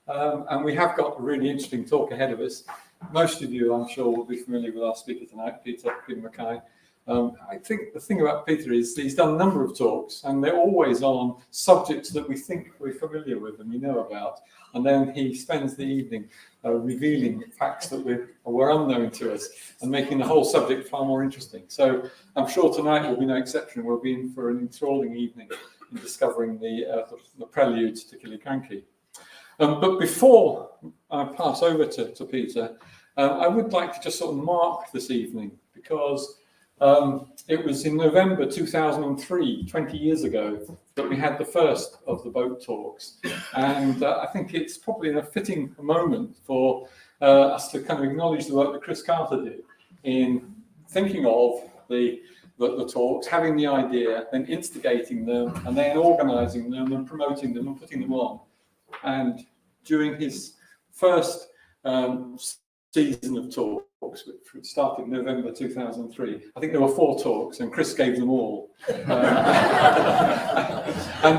And we have got a really interesting talk ahead of us. Most of you, I'm sure, will be familiar with our speaker tonight, Peter Mackay. I think the thing about Peter is he's done a number of talks, and they're always on subjects that we think we're familiar with and we know about. And then he spends the evening revealing facts that were unknown to us and making the whole subject far more interesting. So I'm sure tonight will be no exception. We'll be in for an enthralling evening in discovering the preludes to Killiecrankie. But before I pass over to Peter, I would like to just sort of mark this evening, because it was in November 2003, 20 years ago, that we had the first of the boat talks. And I think it's probably a fitting moment for us to kind of acknowledge the work that Chris Carter did in thinking of the talks, having the idea, then instigating them, and then organising them and promoting them and putting them on. And during his first season of talks, which started in November 2003, I think there were 4 talks, and Chris gave them all. And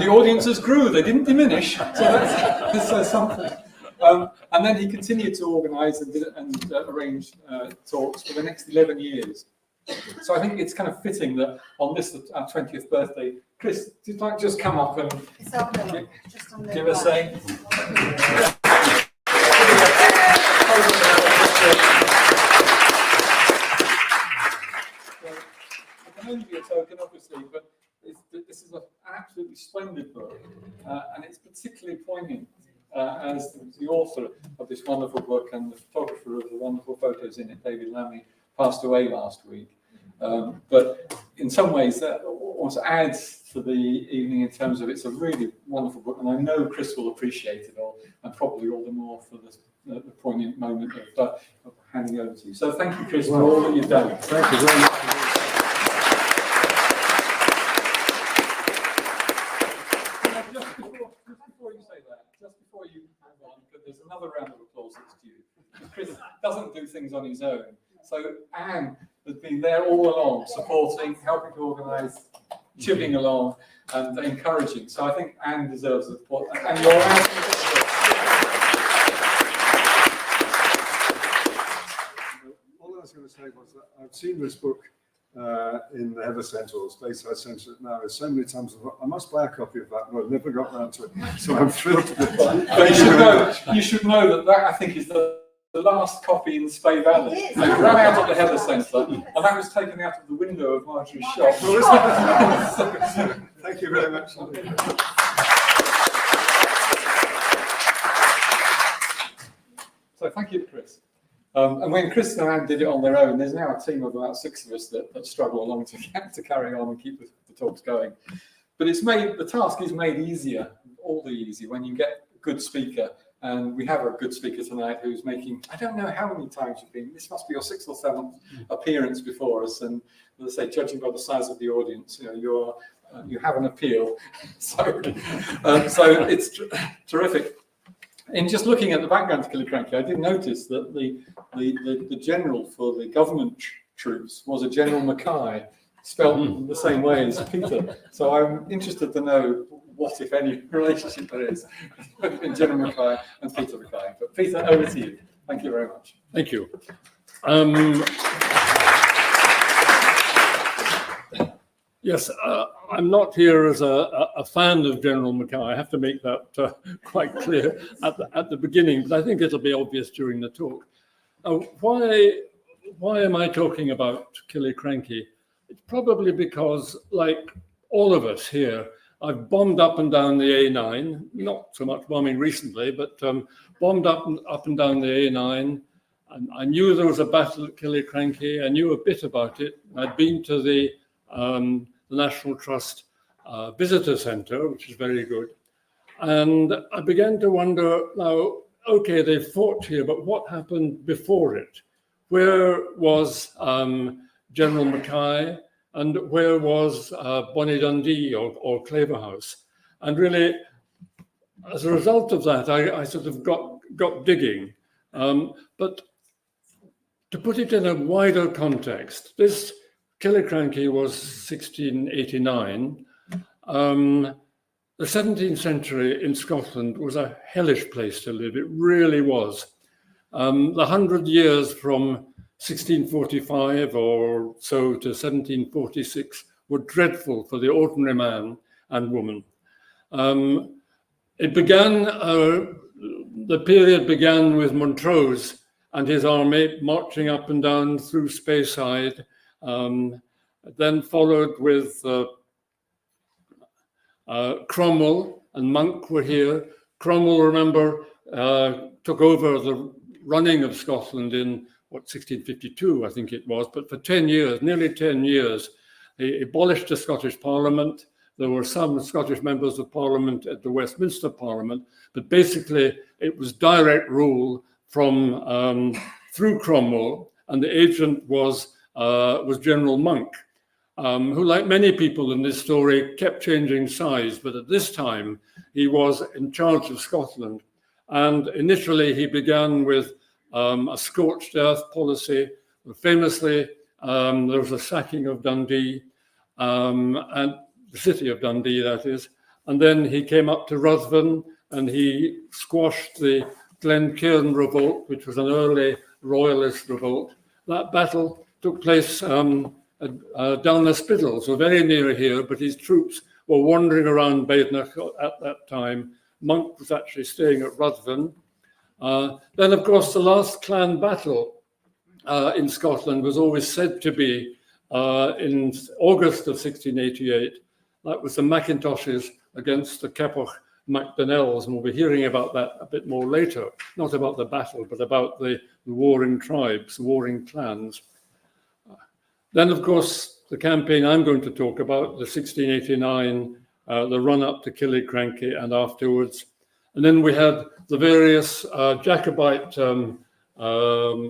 the audiences grew, they didn't diminish, so that says something. And then he continued to organise and arrange talks for the next 11 years. So I think it's kind of fitting that on this, our 20th birthday, Chris, would you like to just come up and give us a... It can only be a token, obviously, but this is an absolutely splendid book, and it's particularly poignant as the author of this wonderful book and the photographer of the wonderful photos in it, David Lammy, passed away last week. But in some ways that almost adds to the evening in terms of it's a really wonderful book, and I know Chris will appreciate it all, and probably all the more for the poignant moment of handing over to you. So thank you, Chris, for all that you've done. Thank you very much. Just before you say that, just before you move on, because there's another round of applause that's due. Chris doesn't do things on his own. So Anne has been there all along, supporting, helping to organise, chipping along, and encouraging. So I think Anne deserves the support. And you're All I was going to say was that I've seen this book in the Heather Centre or Speyside Centre now so many times. I must buy a copy of that, but I've never got round to it. So I'm thrilled to be you should know that I think is the last copy in Spey Valley. They ran out of the Heather Centre, and that was taken out of the window of Marjorie's shop. Thank you very much. So thank you, Chris. And when Chris and Anne did it on their own, there's now a team of about 6 of us that struggle along to carry on and keep the talks going. But the task is made easier, all the easier, when you get a good speaker. And we have a good speaker tonight who's making, I don't know how many times you've been, this must be your 6th or 7th appearance before us. And as I say, judging by the size of the audience, you have an appeal. So it's terrific. In just looking at the background to Killiecrankie, I did notice that the general for the government troops was a General Mackay, spelled the same way as Peter. So I'm interested to know what, if any, relationship there is between General Mackay and Peter Mackay. But Peter, over to you. Thank you very much. Thank you. Yes, I'm not here as a fan of General Mackay. I have to make that quite clear at the beginning, but I think it'll be obvious during the talk. Why am I talking about Killiecrankie? It's probably because, like all of us here, I've bombed up and down the A9, not so much bombing recently, but bombed up and down the A9. And I knew there was a battle at Killiecrankie. I knew a bit about it. I'd been to the National Trust Visitor Centre, which is very good. And I began to wonder, now, okay, they fought here, but what happened before it? Where was General Mackay? And where was Bonnie Dundee or Claverhouse? And really, as a result of that, I sort of got digging. But to put it in a wider context, this Killiecrankie was 1689. The the 17th century in Scotland was a hellish place to live. It really was. The 100 years from 1645 or so to 1746 were dreadful for the ordinary man and woman. The period began with Montrose and his army marching up and down through Speyside, then followed with Cromwell and Monk were here. Cromwell, remember, took over the running of Scotland in, 1652, I think it was, but for 10 years, nearly 10 years, he abolished the Scottish Parliament. There were some Scottish members of Parliament at the Westminster Parliament, but basically it was direct rule from through Cromwell, and the agent was General Monk, who, like many people in this story, kept changing sides, but at this time he was in charge of Scotland. And initially he began with a scorched earth policy. Famously, there was a sacking of Dundee, and the city of Dundee, that is. And then he came up to Ruthven and he squashed the Glencairn revolt, which was an early royalist revolt. That battle took place down the Spittal, so very near here, but his troops were wandering around Badenoch at that time. Monk was actually staying at Ruthven. Then, of course, the last clan battle in Scotland was always said to be in August of 1688. That was the Macintoshes against the Keppoch MacDonnells, and we'll be hearing about that a bit more later. Not about the battle, but about the warring tribes, warring clans. Then, of course, the campaign I'm going to talk about, the 1689, the run-up to Killiecrankie and afterwards. And then we had the various Jacobite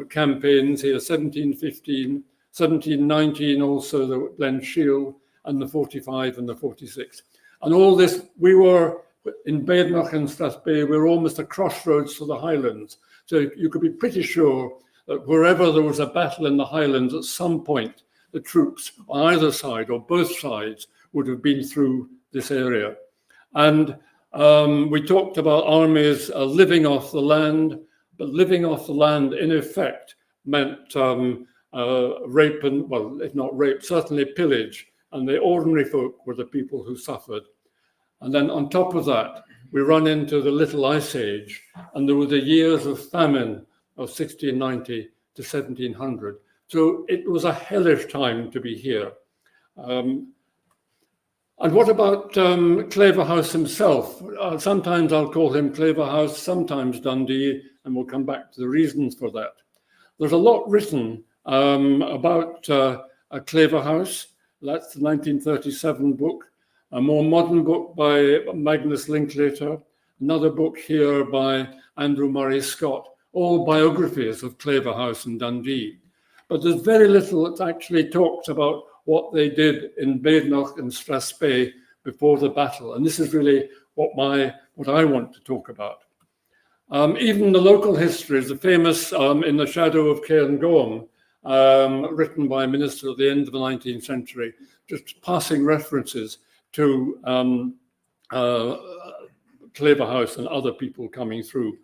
campaigns here, 1715, 1719, also the Glen Shiel, and the 45 and the 46. And all this, we were in Badenoch and Strathspey, we were almost a crossroads to the Highlands. So you could be pretty sure that wherever there was a battle in the Highlands, at some point, the troops on either side or both sides would have been through this area. And we talked about armies living off the land, but living off the land in effect meant rape and, well, if not rape, certainly pillage. And the ordinary folk were the people who suffered. And then on top of that, we run into the Little Ice Age, and there were the years of famine of 1690 to 1700. So it was a hellish time to be here. And what about Claverhouse himself? Sometimes I'll call him Claverhouse, sometimes Dundee, and we'll come back to the reasons for that. There's a lot written about Claverhouse. That's the 1937 book. A more modern book by Magnus Linklater. Another book here by Andrew Murray Scott. All biographies of Claverhouse and Dundee. But there's very little that actually talks about what they did in Badenoch and Strathspey before the battle. And this is really what I want to talk about. Even the local histories, the famous In the Shadow of Cairngorm, written by a minister at the end of the 19th century, just passing references to Claverhouse and other people coming through.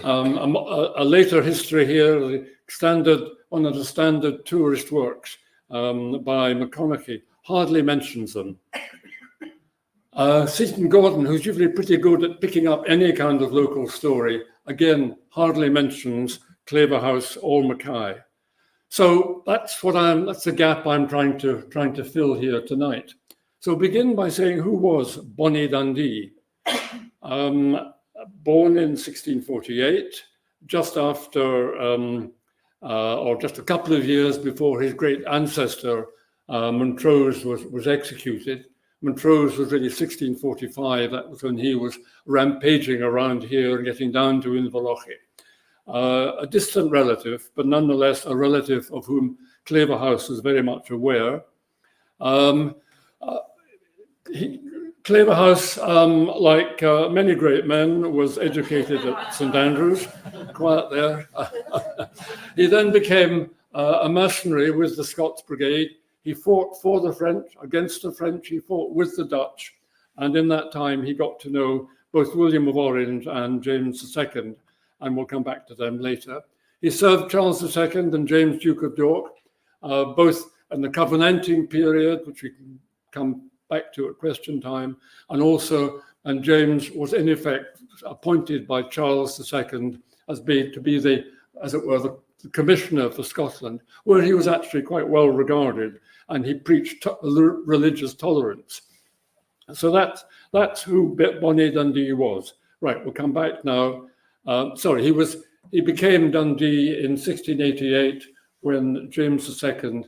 A later history here, one of the standard tourist works by McConaughey, hardly mentions them. Seaton Gordon, who's usually pretty good at picking up any kind of local story, again, hardly mentions Claverhouse or Mackay. So that's the gap I'm trying to fill here tonight. So begin by saying, who was Bonnie Dundee? Born in 1648, just after, or just a couple of years before his great ancestor, Montrose, was executed. Montrose was really 1645. That was when he was rampaging around here, getting down to Inverlochy. A distant relative, but nonetheless a relative of whom Claverhouse was very much aware. Claverhouse, like many great men, was educated at St Andrews. Quiet there. He then became a mercenary with the Scots Brigade. He fought for the French, against the French. He fought with the Dutch. And in that time, he got to know both William of Orange and James II, and we'll come back to them later. He served Charles II and James, Duke of York, both in the Covenanting period, which we can come back to at question time, and James was in effect appointed by Charles II to be the, as it were, the commissioner for Scotland, where he was actually quite well regarded, and he preached religious tolerance. So that's who Bonnie Dundee was. Right, we'll come back now. He became Dundee in 1688 when James II,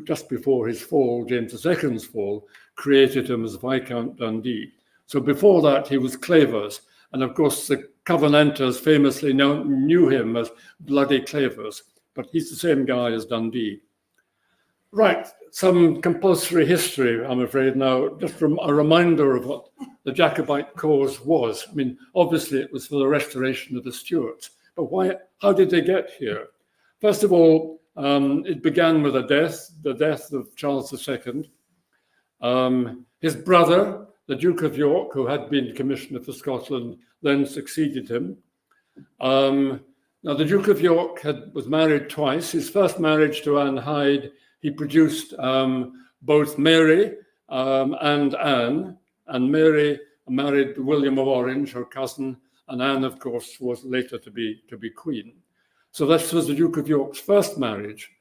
just before his fall, James II's fall, created him as Viscount Dundee. So before that, he was Clavers. And of course, the Covenanters famously knew him as Bloody Clavers, but he's the same guy as Dundee. Right, some compulsory history, I'm afraid now, just a reminder of what the Jacobite cause was. I mean, obviously it was for the restoration of the Stuarts, but how did they get here? First of all, it began with the death of Charles II. His brother, the Duke of York, who had been Commissioner for Scotland, then succeeded him. Now, the Duke of York was married twice. His first marriage to Anne Hyde, he produced both Mary and Anne, and Mary married William of Orange, her cousin, and Anne, of course, was later to be queen. So this was the Duke of York's first marriage.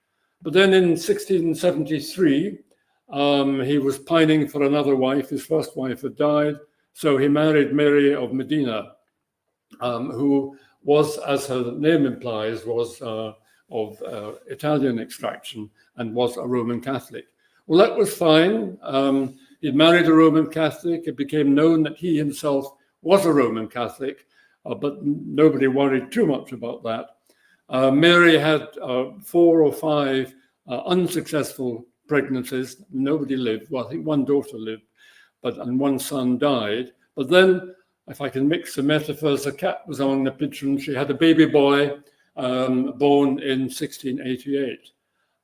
But then in 1673, he was pining for another wife. His first wife had died, so he married Mary of Modena, who was, as her name implies, was of Italian extraction and was a Roman Catholic. Well, that was fine. He'd married a Roman Catholic. It became known that he himself was a Roman Catholic, but nobody worried too much about that. Mary had 4 or 5 unsuccessful pregnancies. Nobody lived. Well, I think one daughter lived, and one son died. But then, if I can mix the metaphors, a cat was among the pigeons. She had a baby boy born in 1688.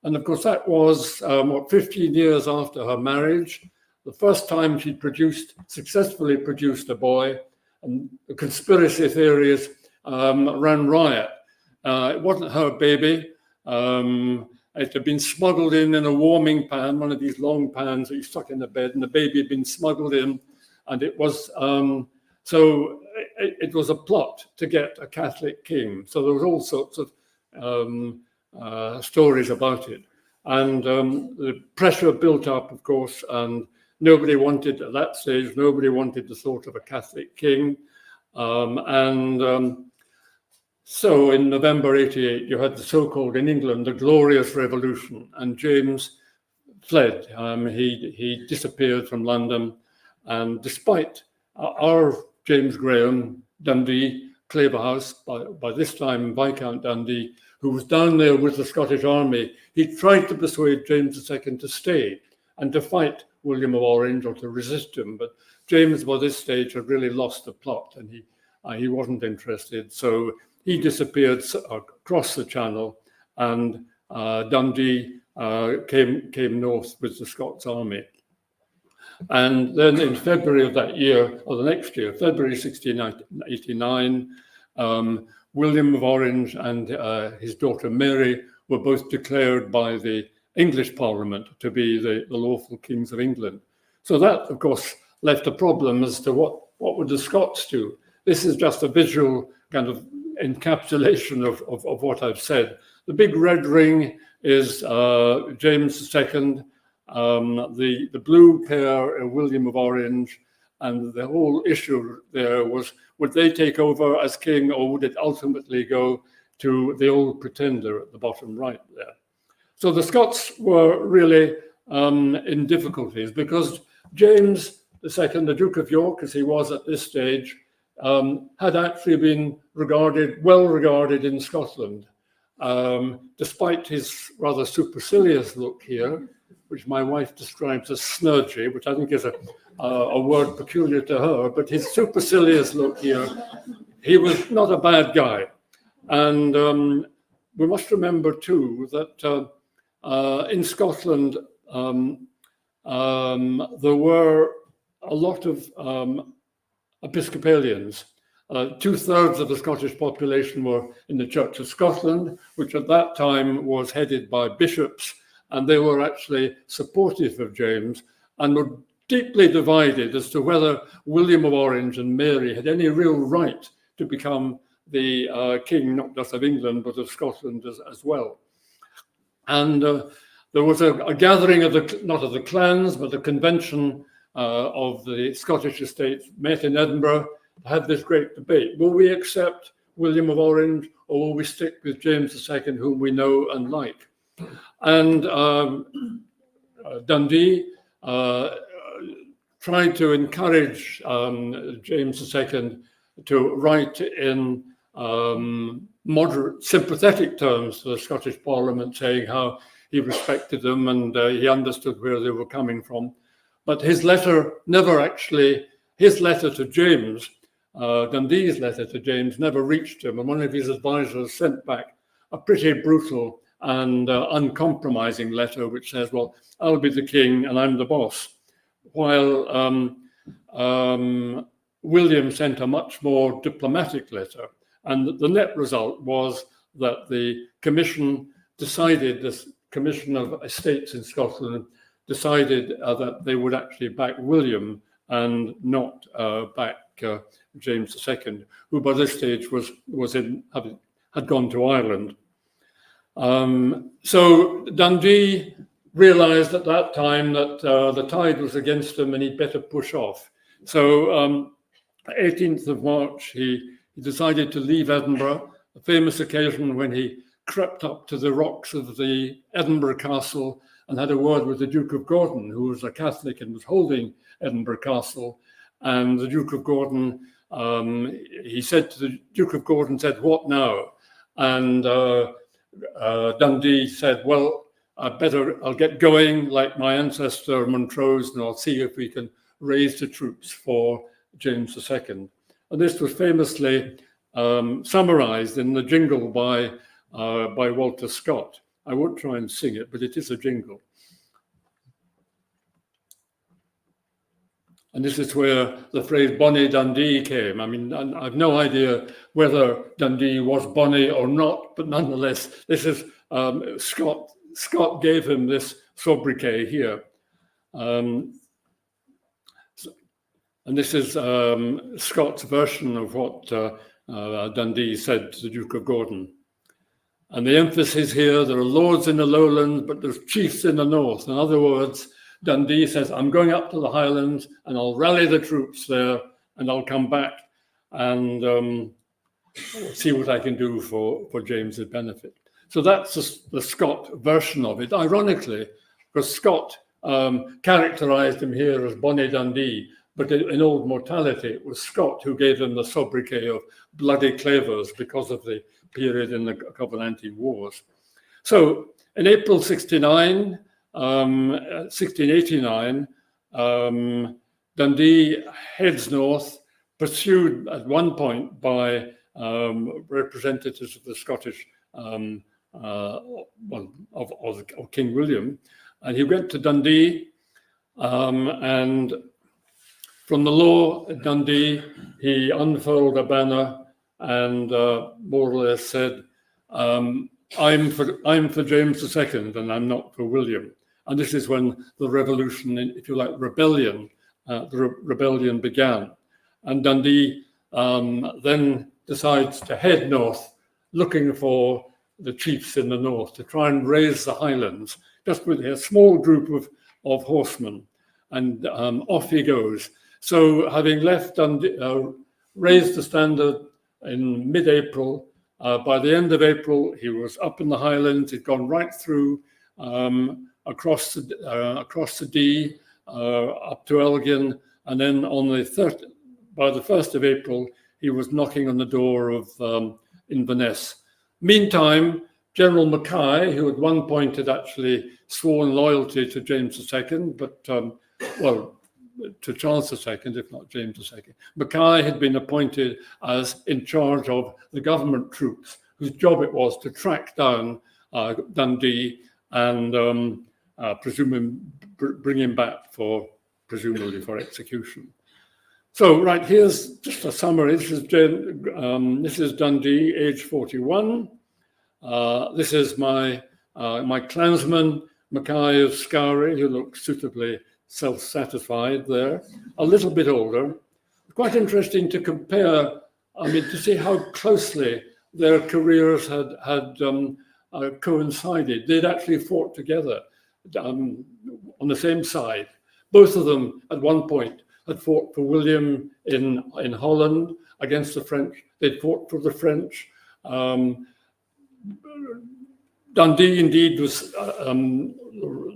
And of course, that was 15 years after her marriage, the first time she successfully produced a boy, and the conspiracy theories ran riot. It wasn't her baby. It had been smuggled in a warming pan, one of these long pans that you stuck in the bed, and the baby had been smuggled in, and it was it was a plot to get a Catholic king. So there was all sorts of stories about it, and the pressure built up, of course, and nobody wanted at that stage. Nobody wanted the thought of a Catholic king, So in November 88, you had the so-called, in England, the Glorious Revolution, and James fled. He disappeared from London, and despite our James Graham, Dundee, Claverhouse, by this time Viscount Dundee, who was down there with the Scottish army, he tried to persuade James II to stay and to fight William of Orange or to resist him. But James, by this stage, had really lost the plot, and he wasn't interested. So he disappeared across the Channel, and Dundee came north with the Scots army. And then in February of that year, or the next year, February 1689, William of Orange and his daughter Mary were both declared by the English Parliament to be the lawful kings of England. So that, of course, left a problem as to what would the Scots do. This is just a visual kind of encapsulation of what I've said. The big red ring is James II, the blue pair, William of Orange, and the whole issue there was, would they take over as king, or would it ultimately go to the old pretender at the bottom right there? So the Scots were really in difficulties because James II, the Duke of York, as he was at this stage, had actually been well regarded in Scotland, despite his rather supercilious look here, which my wife describes as snurgy, which I think is a word peculiar to her, but his supercilious look here, he was not a bad guy. And we must remember too that in Scotland, there were a lot of Episcopalians. 2/3 of the Scottish population were in the Church of Scotland, which at that time was headed by bishops, and they were actually supportive of James and were deeply divided as to whether William of Orange and Mary had any real right to become the king, not just of England, but of Scotland as well. And there was a gathering of not of the clans, but the convention of the Scottish estates met in Edinburgh, had this great debate. Will we accept William of Orange, or will we stick with James II, whom we know and like? And Dundee tried to encourage James II to write in moderate, sympathetic terms to the Scottish Parliament, saying how he respected them and he understood where they were coming from. But his letter to James, Dundee's letter to James, never reached him, and one of his advisors sent back a pretty brutal and uncompromising letter which says, well, I'll be the king and I'm the boss, while William sent a much more diplomatic letter. And the net result was that the commission decided, this commission of estates in Scotland decided that they would actually back William and not back James II, who by this stage had gone to Ireland. So Dundee realized at that time that the tide was against him and he'd better push off. So 18th of March, he decided to leave Edinburgh, a famous occasion when he crept up to the rocks of the Edinburgh Castle and had a word with the Duke of Gordon, who was a Catholic and was holding Edinburgh Castle. And the Duke of Gordon, he said to the Duke of Gordon, said, "What now?" And Dundee said, "Well, I'll get going like my ancestor Montrose, and I'll see if we can raise the troops for James II." And this was famously summarized in the jingle by Walter Scott. I won't try and sing it, but it is a jingle. And this is where the phrase Bonnie Dundee came. I mean, I've no idea whether Dundee was bonny or not, but nonetheless, this is Scott gave him this sobriquet here. And this is Scott's version of what Dundee said to the Duke of Gordon. And the emphasis here, there are lords in the lowlands, but there's chiefs in the north. In other words, Dundee says, I'm going up to the Highlands and I'll rally the troops there and I'll come back and see what I can do for James's benefit. So that's the Scott version of it. Ironically, because Scott characterized him here as Bonnie Dundee, but in old mortality, it was Scott who gave him the sobriquet of Bloody Clavers because of the period in the Covenanting Wars. So in April 1689, Dundee heads north, pursued at one point by representatives of the Scottish, of King William, and he went to Dundee, and from the law at Dundee, he unfurled a banner and more or less said, I'm for James II and I'm not for William. And this is when the revolution, if you like, rebellion began. And Dundee then decides to head north, looking for the chiefs in the north to try and raise the Highlands, just with a small group of horsemen. And off he goes. So having left Dundee, raised the standard in mid-April, by the end of April, he was up in the Highlands. He'd gone right through across the Dee, up to Elgin, and then by the 1st of April, he was knocking on the door of Inverness. Meantime, General Mackay, who at one point had actually sworn loyalty to James II, but to Charles II, if not James II. Mackay had been appointed as in charge of the government troops, whose job it was to track down Dundee and presume him, bring him back for presumably for execution. So, right, here's just a summary. This is Dundee, age 41. This is my clansman, Mackay of Scowry, who looks suitably self-satisfied there, a little bit older. Quite interesting to compare, I mean, to see how closely their careers had coincided. They'd actually fought together on the same side. Both of them, at one point, had fought for William in Holland against the French. They'd fought for the French. Dundee, indeed, was,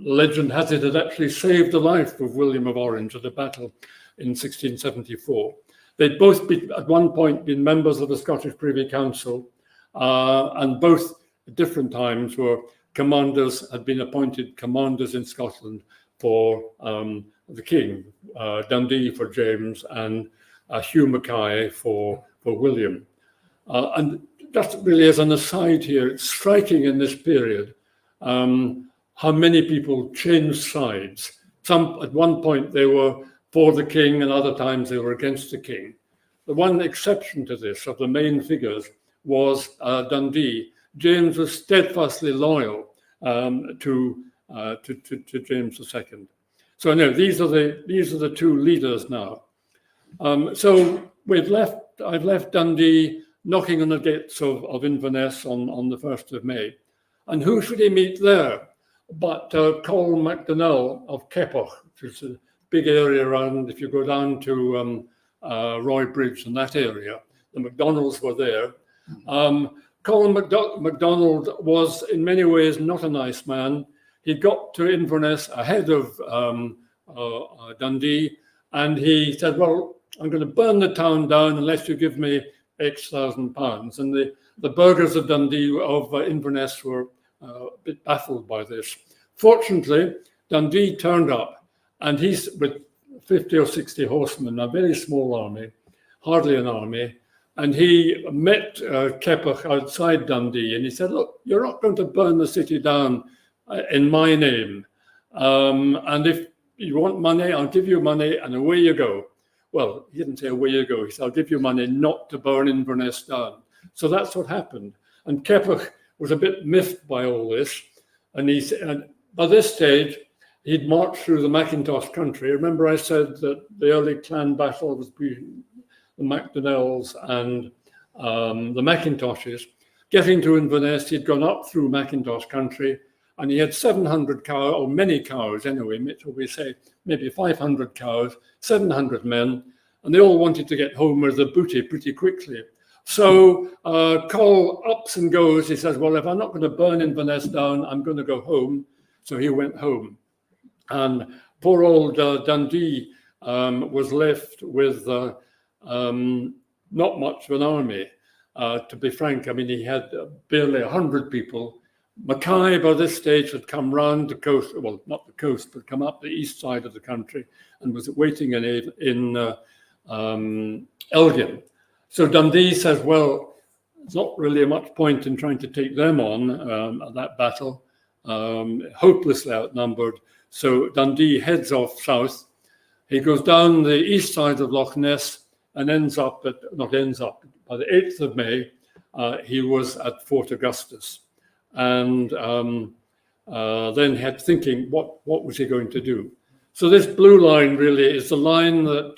legend has it, had actually saved the life of William of Orange at a battle in 1674. They'd both at one point been members of the Scottish Privy Council, and both at different times were commanders, had been appointed commanders in Scotland for the King, Dundee for James, and Hugh Mackay for William. And just really as an aside here, it's striking in this period how many people changed sides. Some, at one point, they were for the king, and other times they were against the king. The one exception to this, of the main figures, was Dundee. James was steadfastly loyal to James II. So no, these are the two leaders now. So I've left Dundee knocking on the gates of Inverness on the 1st of May. And who should he meet there but Colm MacDonell of Keppoch, which is a big area around, if you go down to Roy Bridge and that area. The MacDonalds were there. Colm MacDonald was in many ways not a nice man. He got to Inverness ahead of Dundee, and he said, well, I'm going to burn the town down unless you give me X thousand pounds. And the burghers of Dundee, of Inverness, were a bit baffled by this. Fortunately, Dundee turned up, and he's with 50 or 60 horsemen, a very small army, hardly an army. And he met Keppoch outside Dundee, and he said, look, you're not going to burn the city down in my name. And if you want money, I'll give you money, and away you go. Well, he didn't say away you go. He said, I'll give you money not to burn Inverness down. So that's what happened. And Keppoch was a bit miffed by all this. And he said, by this stage, he'd marched through the Macintosh country. Remember I said that the early clan battle was between the MacDonells and the Macintoshes. Getting to Inverness, he'd gone up through Macintosh country, and he had 700 cows, or many cows anyway, Mitchell, we say maybe 500 cows, 700 men, and they all wanted to get home with the booty pretty quickly. So Cole ups and goes. He says, well, if I'm not going to burn Inverness down, I'm going to go home. So he went home. And poor old Dundee was left with not much of an army, to be frank. I mean, he had barely 100 people. Mackay, by this stage, had come round the coast, well, not the coast, but come up the east side of the country and was waiting in Elgin. So Dundee says, well, there's not really much point in trying to take them on at that battle, hopelessly outnumbered. So Dundee heads off south. He goes down the east side of Loch Ness and ends up, by the 8th of May, he was at Fort Augustus. And then had thinking, what was he going to do? So this blue line really is the line that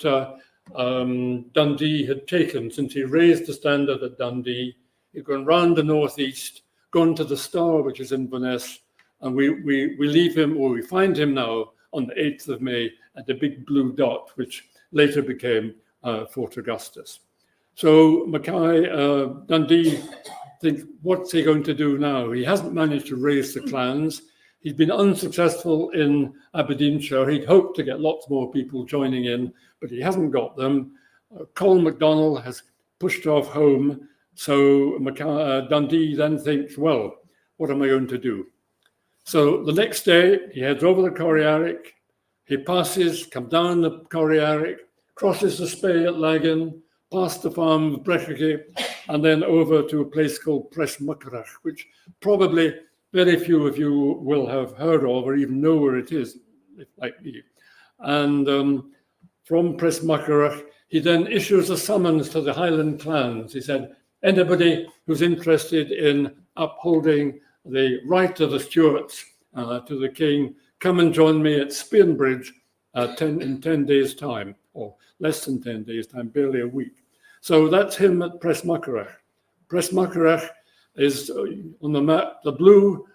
Dundee had taken since he raised the standard at Dundee. He'd gone round the northeast, gone to the Star, which is Inverness, and we leave him, or we find him now on the 8th of May at the big blue dot, which later became Fort Augustus. So Dundee thinks, what's he going to do now? He hasn't managed to raise the clans. He's been unsuccessful in Aberdeenshire. He'd hoped to get lots more people joining in, but he hasn't got them. Colm MacDonald has pushed off home. So Dundee then thinks, well, what am I going to do? So the next day, he heads over the Corriaric. He comes down the Corriaric, crosses the Spey at Laggan, past the farm of Brechige, and then over to a place called Presmuckrach, which probably very few of you will have heard of or even know where it is, like me. And from Presmacherach, he then issues a summons to the Highland clans. He said, anybody who's interested in upholding the right of the Stuarts to the king, come and join me at Spearnbridge in 10 days' time, or less than 10 days' time, barely a week. So that's him at Presmacherach. Presmacherach is on the map. The blue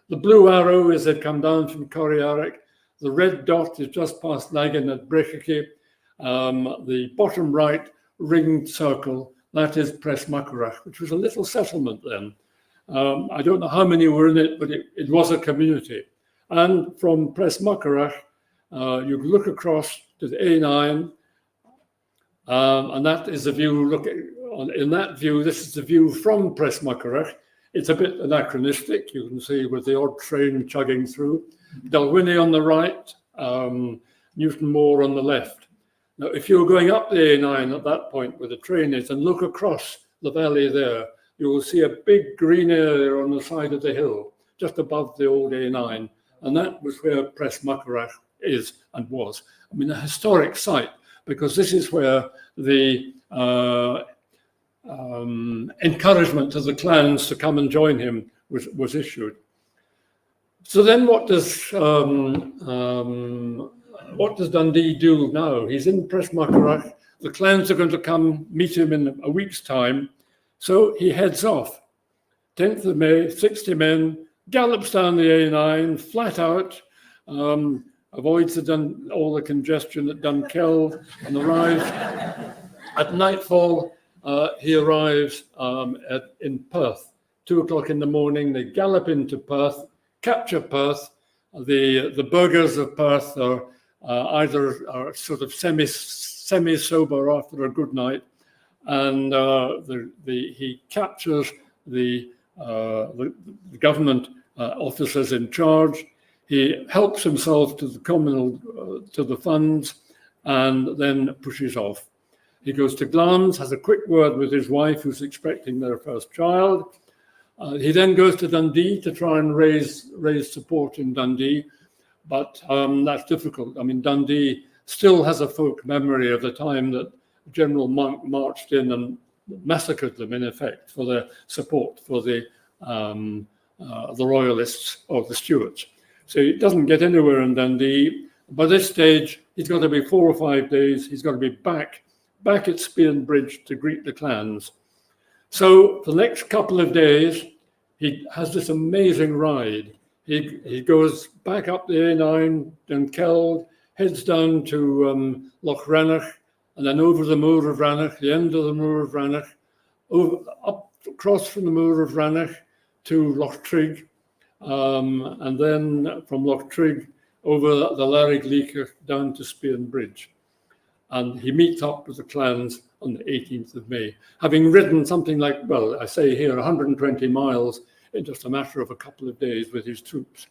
arrow is had come down from Corriarrick. The red dot is just past Lagan at Brecheke. The bottom right ringed circle, that is Presmacherach, which was a little settlement then. I don't know how many were in it, but it was a community. And from Presmacherach, you look across to the A9, and that is the view. In that view, this is the view from Presmacherach. It's a bit anachronistic. You can see with the odd train chugging through. Dalwhinnie on the right, Newton Moor on the left. Now, if you're going up the A9 at that point where the train is and look across the valley there, you will see a big green area on the side of the hill, just above the old A9. And that was where Presmacherach is and was. I mean, a historic site, because this is where the encouragement to the clans to come and join him was issued. So then what does Dundee do now? He's in Presmacherach. The clans are going to come meet him in a week's time. So he heads off. 10th of May, 60 men, gallops down the A9, flat out, avoids all the congestion at Dunkeld, and arrives at nightfall. He arrives in Perth. 2 o'clock in the morning, they gallop into Perth, capture Perth. The burghers of Perth are either sort of semi-sober after a good night, and he captures the government officers in charge. He helps himself to the communal to the funds, and then pushes off. He goes to Glamis, has a quick word with his wife, who's expecting their first child. He then goes to Dundee to try and raise support in Dundee, but that's difficult. I mean, Dundee still has a folk memory of the time that General Monk marched in and massacred them, in effect, for their support for the Royalists or the Stuarts. So he doesn't get anywhere in Dundee. By this stage, he's got to be 4 or 5 days. He's got to be back at Spearnbridge to greet the clans. So for the next couple of days, he has this amazing ride. He goes back up the A9, Dunkeld, heads down to Loch Rannoch, and then over the Moor of Rannoch, the end of the Moor of Rannoch, up across from the Moor of Rannoch to Loch Trigg, and then from Loch Trigg over the Larrig Leaker down to Spearnbridge. And he meets up with the clans on the 18th of May, having ridden something like, well, I say here, 120 miles in just a matter of a couple of days with his troops.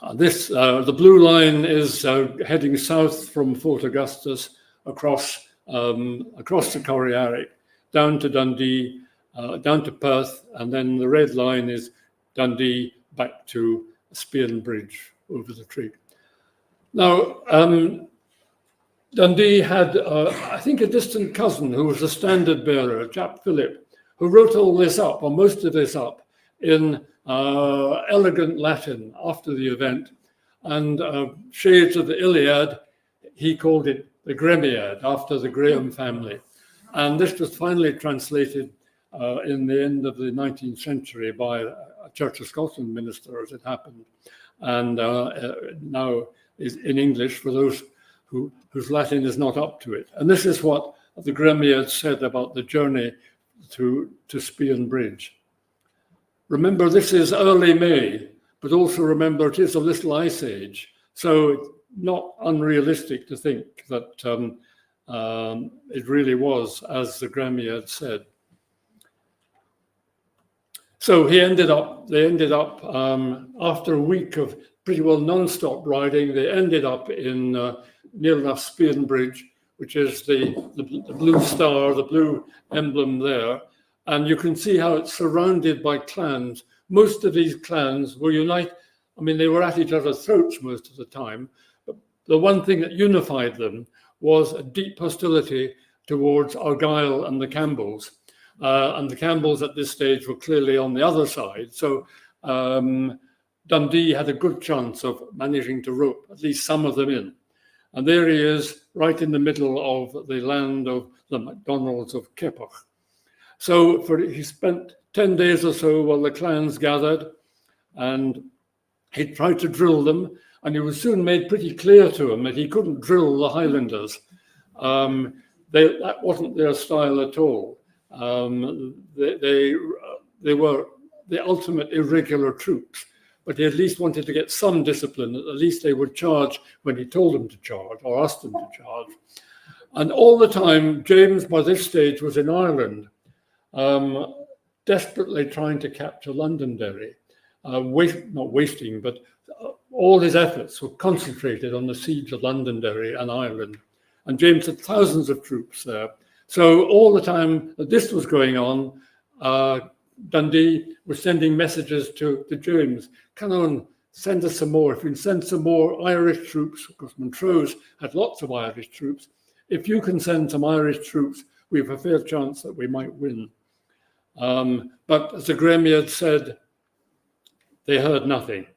The blue line is heading south from Fort Augustus across the Corriarrick, down to Dundee, down to Perth, and then the red line is Dundee back to Spearnbridge over the Trigg. Now, Dundee had, I think, a distant cousin who was a standard bearer, a chap Philip, who wrote all this up, or most of this up, in elegant Latin after the event. And shades of the Iliad, he called it the Gremiad, after the Graham family. And this was finally translated in the end of the 19th century by a Church of Scotland minister, as it happened, and now is in English for those whose Latin is not up to it. And this is what the Gremiad said about the journey to Spearnbridge. Remember, this is early May, but also remember it is a little ice age, so it's not unrealistic to think that it really was, as the Gremiad said. So they ended up after a week of pretty well non-stop riding, they ended up in near enough Spearnbridge, which is the blue star, the blue emblem there. And you can see how it's surrounded by clans. Most of these clans were united. I mean, they were at each other's throats most of the time, the one thing that unified them was a deep hostility towards Argyll and the Campbells. And the Campbells at this stage were clearly on the other side. So Dundee had a good chance of managing to rope at least some of them in. And there he is, right in the middle of the land of the MacDonalds of Keppoch. So he spent 10 days or so while the clans gathered, and he tried to drill them, and it was soon made pretty clear to him that he couldn't drill the Highlanders. That wasn't their style at all. They were the ultimate irregular troops, but he at least wanted to get some discipline, that at least they would charge when he told them to charge or asked them to charge. And all the time, James, by this stage, was in Ireland, desperately trying to capture Londonderry, not wasting, but all his efforts were concentrated on the siege of Londonderry and Ireland. And James had thousands of troops there. So all the time that this was going on, Dundee was sending messages to James, come on, send us some more. If you can send some more Irish troops, because Montrose had lots of Irish troops, if you can send some Irish troops, we have a fair chance that we might win. But as the Gremio had said, they heard nothing.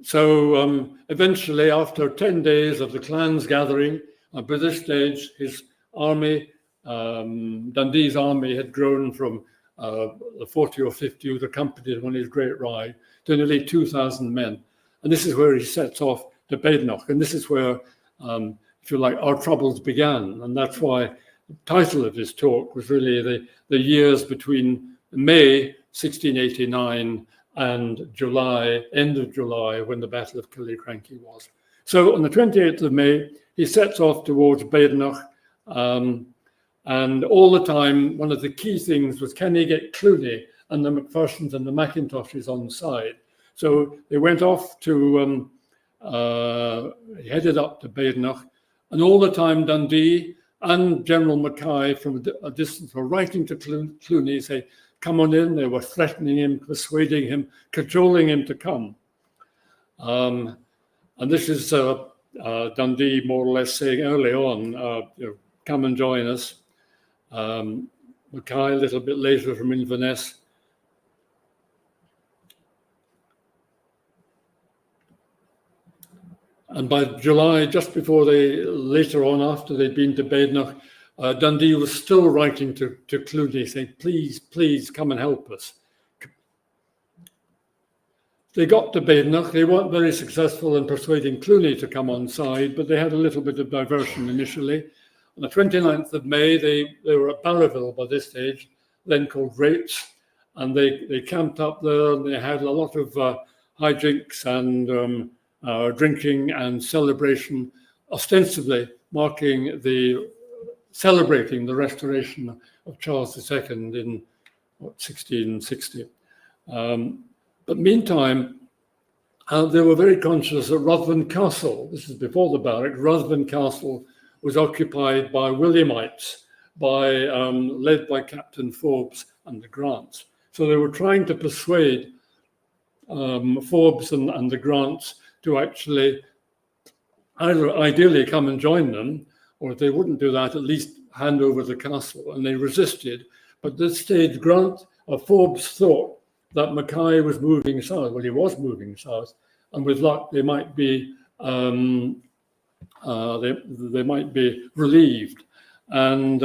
So eventually, after 10 days of the clans gathering, by this stage, his army, Dundee's army, had grown from the 40 or 50 who accompanied him on his great ride to nearly 2,000 men. And this is where he sets off to Badenoch. And this is where, if you like, our troubles began. And that's why the title of his talk was really the years between May 1689 and July, end of July, when the Battle of Killiecrankie was. So on the 28th of May, he sets off towards Badenoch. And all the time, one of the key things was, can he get Cluny and the Macphersons and the Mackintoshes on side? So they went off to, headed up to Badenoch, and all the time Dundee and General Mackay from a distance were writing to Cluny, say, come on in. They were threatening him, persuading him, cajoling him to come. And this is Dundee more or less saying early on, come and join us. Mackay a little bit later from Inverness. And by July, just before later on, after they'd been to Badenoch, Dundee was still writing to Cluny saying, please, please come and help us. They got to Badenoch. They weren't very successful in persuading Cluny to come on side, but they had a little bit of diversion initially. On the 29th of May, they were at Barraville by this stage, then called Rates, and they camped up there, and they had a lot of hijinks and drinking and celebration, ostensibly celebrating the restoration of Charles II in 1660. But meantime, they were very conscious that Ruthven Castle, this is before the barrack, Ruthven Castle was occupied by Williamites, led by Captain Forbes and the Grants. So they were trying to persuade Forbes and the Grants to actually either ideally come and join them, or if they wouldn't do that, at least hand over the castle. And they resisted. But at this stage, Forbes thought that Mackay was moving south. Well, he was moving south, and with luck, they might be relieved. And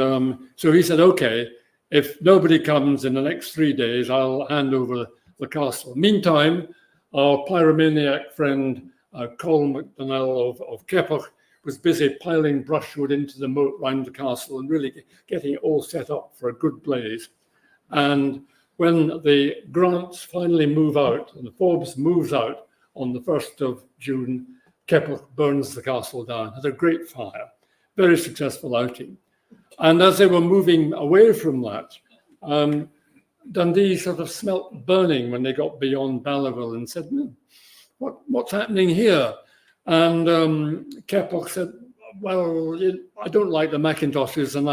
so he said, okay, if nobody comes in the next 3 days, I'll hand over the castle. Meantime, our pyromaniac friend, Colm MacDonnell of Keppoch, was busy piling brushwood into the moat round the castle and really getting it all set up for a good blaze. And when the Grants finally move out, and the Forbes moves out on the 1st of June, Keppoch burns the castle down, had a great fire, very successful outing. And as they were moving away from that, Dundee sort of smelt burning when they got beyond Barraville and said, what's happening here? And Keppoch said, well, I don't like the Mackintoshes, and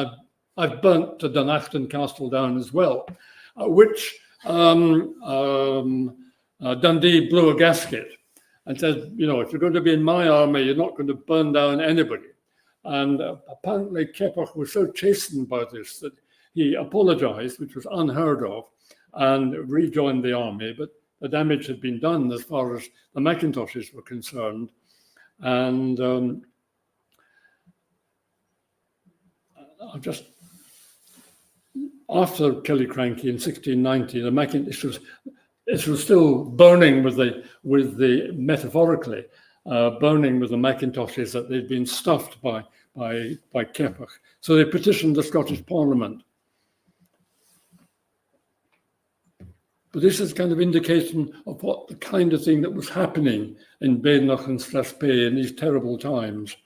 I've burnt the Dunafton Castle down as well, which Dundee blew a gasket. and said, you know, if you're going to be in my army, you're not going to burn down anybody. And apparently Keppoch was so chastened by this that he apologized, which was unheard of, and rejoined the army. But the damage had been done as far as the Macintoshes were concerned. And after Killiecrankie in 1690, the Macintoshes, it was still burning with the metaphorically, burning with the Macintoshes that they'd been stuffed by Keppoch. So they petitioned the Scottish Parliament. But this is kind of indication of what the kind of thing that was happening in Badenoch and Strathspey in these terrible times.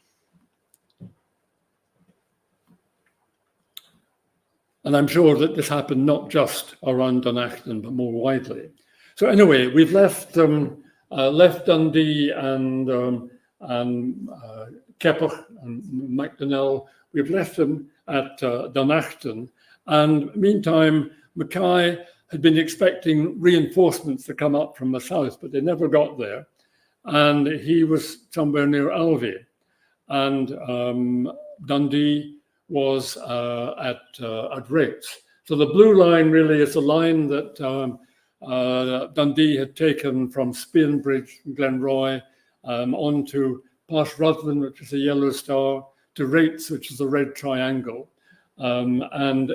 And I'm sure that this happened not just around Donacton, but more widely. So anyway, we've left Dundee and Keppoch and Macdonnell. We've left them at Donacton. And meantime, Mackay had been expecting reinforcements to come up from the south, but they never got there. And he was somewhere near Alvie. And Dundee was at Rates. So the blue line really is the line that Dundee had taken from Spearnbridge, Glenroy, on to past Rutland, which is a yellow star, to Rates, which is a red triangle. And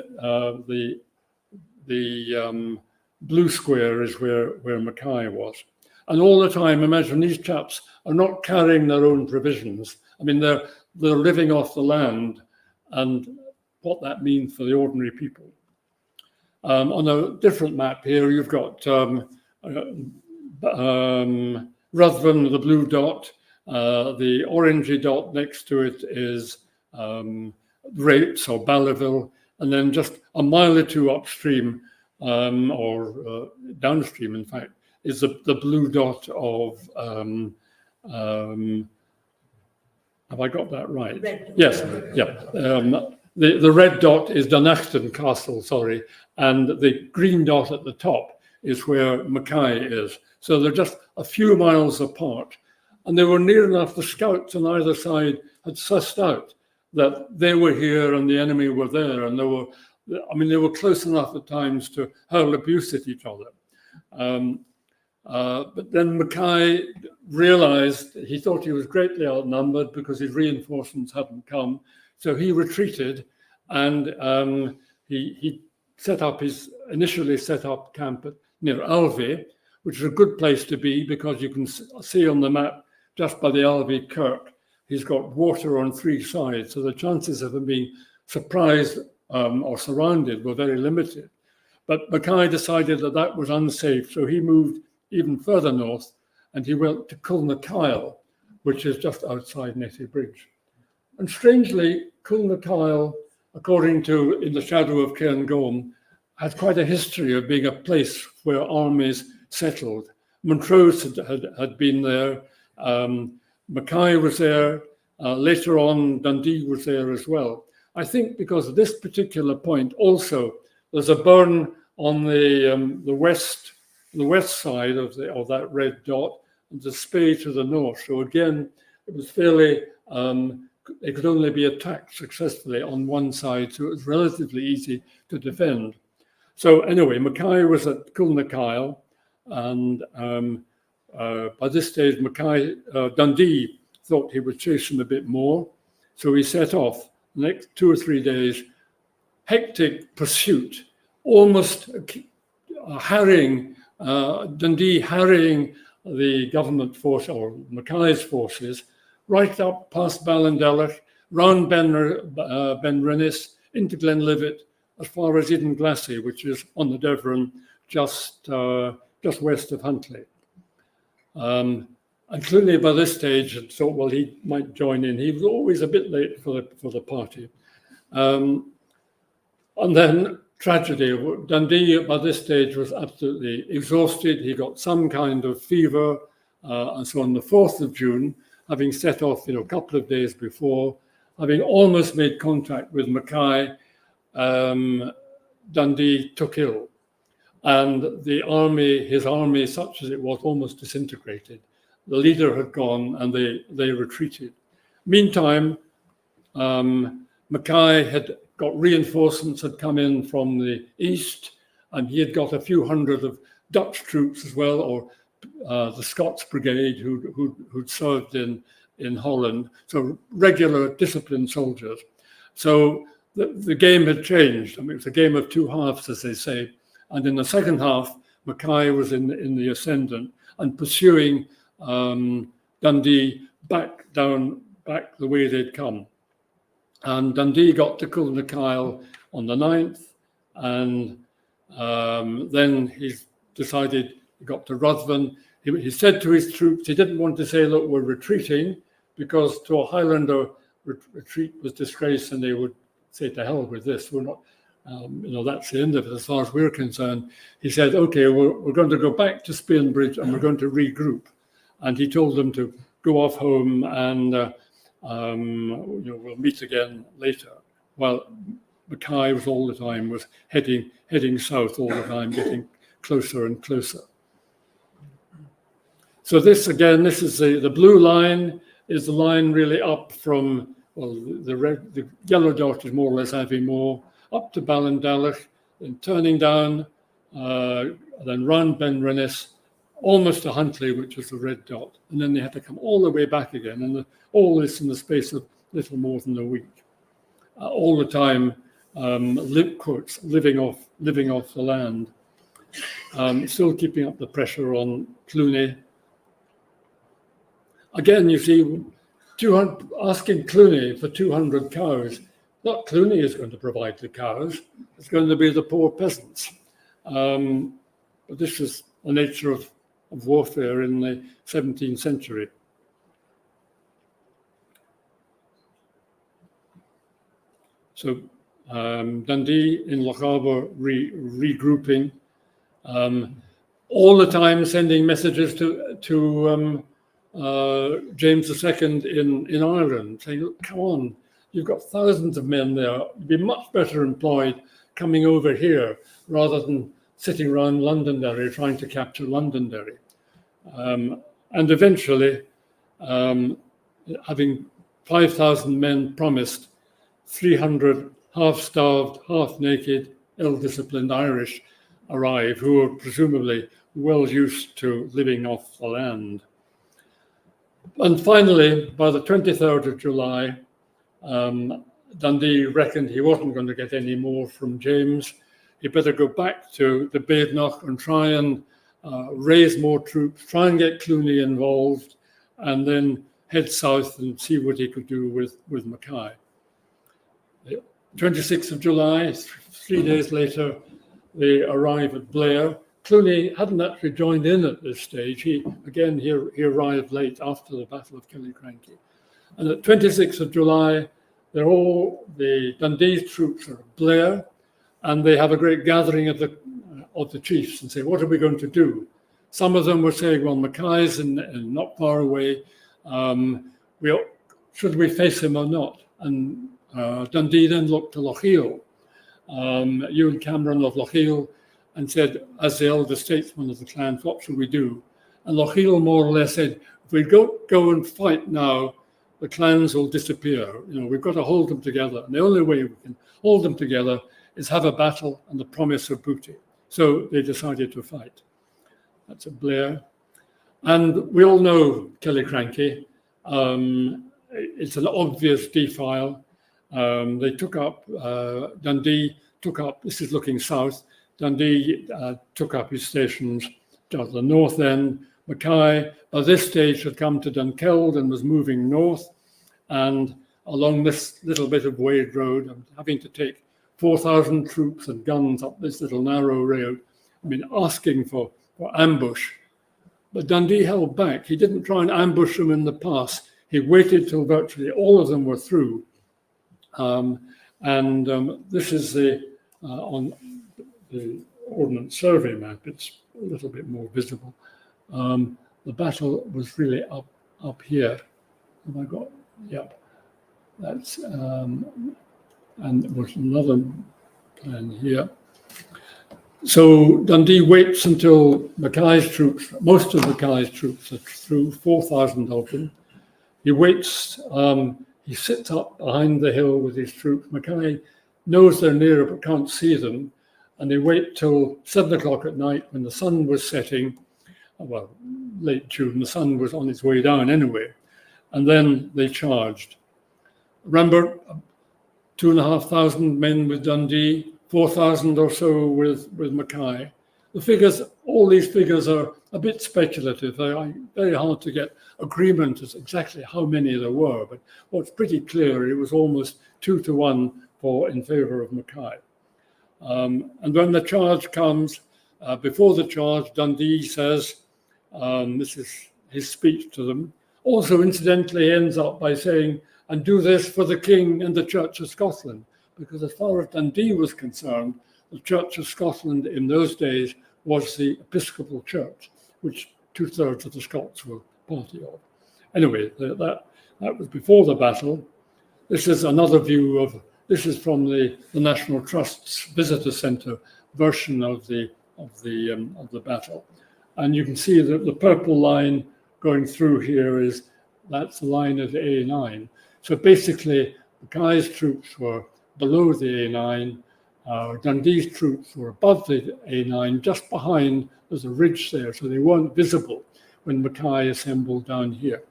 the blue square is where Mackay was. And all the time, imagine these chaps are not carrying their own provisions. I mean, they're living off the land, and what that means for the ordinary people. On a different map here, you've got Ruthven, the blue dot. The orangey dot next to it is Rates or Ballyville, and then just a mile or two upstream, or downstream, in fact, is the blue dot of, have I got that right? Yes, yeah. The red dot is Donacton Castle, sorry, and the green dot at the top is where Mackay is. So they're just a few miles apart. And they were near enough, the scouts on either side had sussed out that they were here and the enemy were there. And they were close enough at times to hurl abuse at each other. But then Mackay realized he thought he was greatly outnumbered because his reinforcements hadn't come. So he retreated, and he initially set up camp near Alvie, which is a good place to be because you can see on the map just by the Alvie Kirk, he's got water on three sides. So the chances of him being surprised or surrounded were very limited. But Mackay decided that was unsafe, so he moved even further north, and he went to Killiecrankie, which is just outside Netty Bridge. And strangely, Killiecrankie, according to In the Shadow of Cairngorm, had quite a history of being a place where armies settled. Montrose had been there, Mackay was there, later on Dundee was there as well. I think because of this particular point also, there's a burn on the west side of that red dot, and the Spey to the north. So again, it was fairly, it could only be attacked successfully on one side, so it was relatively easy to defend. So anyway, Mackay was at Killiecrankie, and by this stage, Dundee thought he would chase him a bit more, so he set off. The next 2 or 3 days, hectic pursuit, almost harrying, Dundee harrying the government force, or Mackay's forces, right up past Ballindelloch, round Benrinnes, into Glenlivet, as far as Eden Glassy, which is on the Devon, just west of Huntly. And clearly by this stage, I thought, well, he might join in. He was always a bit late for the party. And then tragedy. Dundee by this stage was absolutely exhausted. He got some kind of fever. And so on the 4th of June, having set off a couple of days before, having almost made contact with Mackay, Dundee took ill. And his army, such as it was, almost disintegrated. the leader had gone and they retreated. Meantime, Mackay had got reinforcements, had come in from the east, and he had got a few hundred of Dutch troops as well, or the Scots Brigade who'd served in Holland, so regular disciplined soldiers. So the game had changed. I mean, it was a game of two halves, as they say. And in the second half, Mackay was in the ascendant and pursuing Dundee back the way they'd come. And Dundee got to Killiecrankie on the 9th, and then he decided he got to Ruthven. He said to his troops, he didn't want to say, look, we're retreating, because to a Highlander, retreat was disgrace, and they would say, to hell with this, we're not, that's the end of it as far as we're concerned. He said, okay, we're going to go back to Spainbridge and we're going to regroup. And he told them to go off home and we'll meet again later. Well, Mackay was all the time, was heading south all the time, getting closer and closer. So this is the blue line, is the line really up from, well, the yellow dot is more or less Aviemore, up to Ballindalloch, then turning down, then round Ben Rennes, almost to Huntly, which was the red dot. And then they had to come all the way back again. And all this in the space of little more than a week. All the time, quotes, living off the land. Still keeping up the pressure on Cluny. Again, you see, asking Cluny for 200 cows. Not Cluny is going to provide the cows. It's going to be the poor peasants. But this is the nature of warfare in the 17th century. So Dundee in Loch Arbor regrouping, all the time sending messages to James II in Ireland, saying, look, come on, you've got thousands of men there. You'd be much better employed coming over here rather than sitting around Londonderry trying to capture Londonderry. And eventually, having 5,000 men promised, 300 half-starved, half-naked, ill-disciplined Irish arrive, who were presumably well used to living off the land. And finally, by the 23rd of July, Dundee reckoned he wasn't going to get any more from James. He better go back to the Badenoch and try and raise more troops, try and get Cluny involved, and then head south and see what he could do with Mackay. 26th of July, 3 days later, they arrive at Blair. Cluny hadn't actually joined in at this stage. He arrived late after the Battle of Killiecrankie. And at 26th of July, the Dundee troops are at Blair, and they have a great gathering of the chiefs and say, what are we going to do? Some of them were saying, well, Mackay's not far away. Should we face him or not? And Dundee then looked to Lochiel, Ewan Cameron of Lochiel, and said, as the elder statesman of the clan, what should we do? And Lochiel more or less said, if we go and fight now, the clans will disappear. We've got to hold them together. And the only way we can hold them together is have a battle and the promise of booty. So they decided to fight. That's at Blair. And we all know Killiecrankie. It's an obvious defile. They took up, Dundee took up, this is looking south, Dundee took up his stations at the north end. Mackay, by this stage, had come to Dunkeld and was moving north. And along this little bit of Wade Road, having to take 4,000 troops and guns up this little narrow road, asking for ambush. But Dundee held back. He didn't try and ambush them in the pass. He waited till virtually all of them were through. This is on the Ordnance Survey map. It's a little bit more visible. The battle was really up here. Have I got? Yep. That's and there was another plan here. So Dundee waits until Mackay's troops, most of Mackay's troops are through, 4,000 of them. He waits, he sits up behind the hill with his troops. Mackay knows they're near but can't see them. And they wait till 7 o'clock at night when the sun was setting. Well, late June, the sun was on its way down anyway. And then they charged. Remember, 2,500 men with Dundee, 4,000 or so with Mackay. The figures, all these figures are a bit speculative. They are very hard to get agreement as exactly how many there were, but what's pretty clear, it was almost 2 to 1 in favor of Mackay. And when the charge comes, before the charge, Dundee says, this is his speech to them, also incidentally ends up by saying, and do this for the King and the Church of Scotland, because as far as Dundee was concerned, the Church of Scotland in those days was the Episcopal Church, which 2/3 of the Scots were party of. Anyway, that was before the battle. This is another view of, this is from the National Trust's Visitor Centre version of the battle. And you can see that the purple line going through here that's the line of the A9. So basically, Mackay's troops were below the A9, Dundee's troops were above the A9, just behind, there's a ridge there, so they weren't visible when Mackay assembled down here.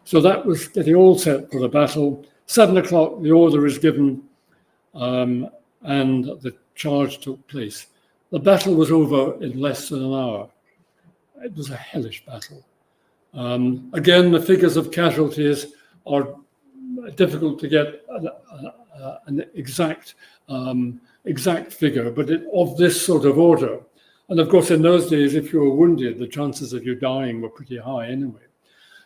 So that was getting all set for the battle. 7 o'clock, the order is given, and the charge took place. The battle was over in less than an hour. It was a hellish battle. Again, the figures of casualties are difficult to get an exact figure, but of this sort of order. And of course, in those days, if you were wounded, the chances of you dying were pretty high anyway.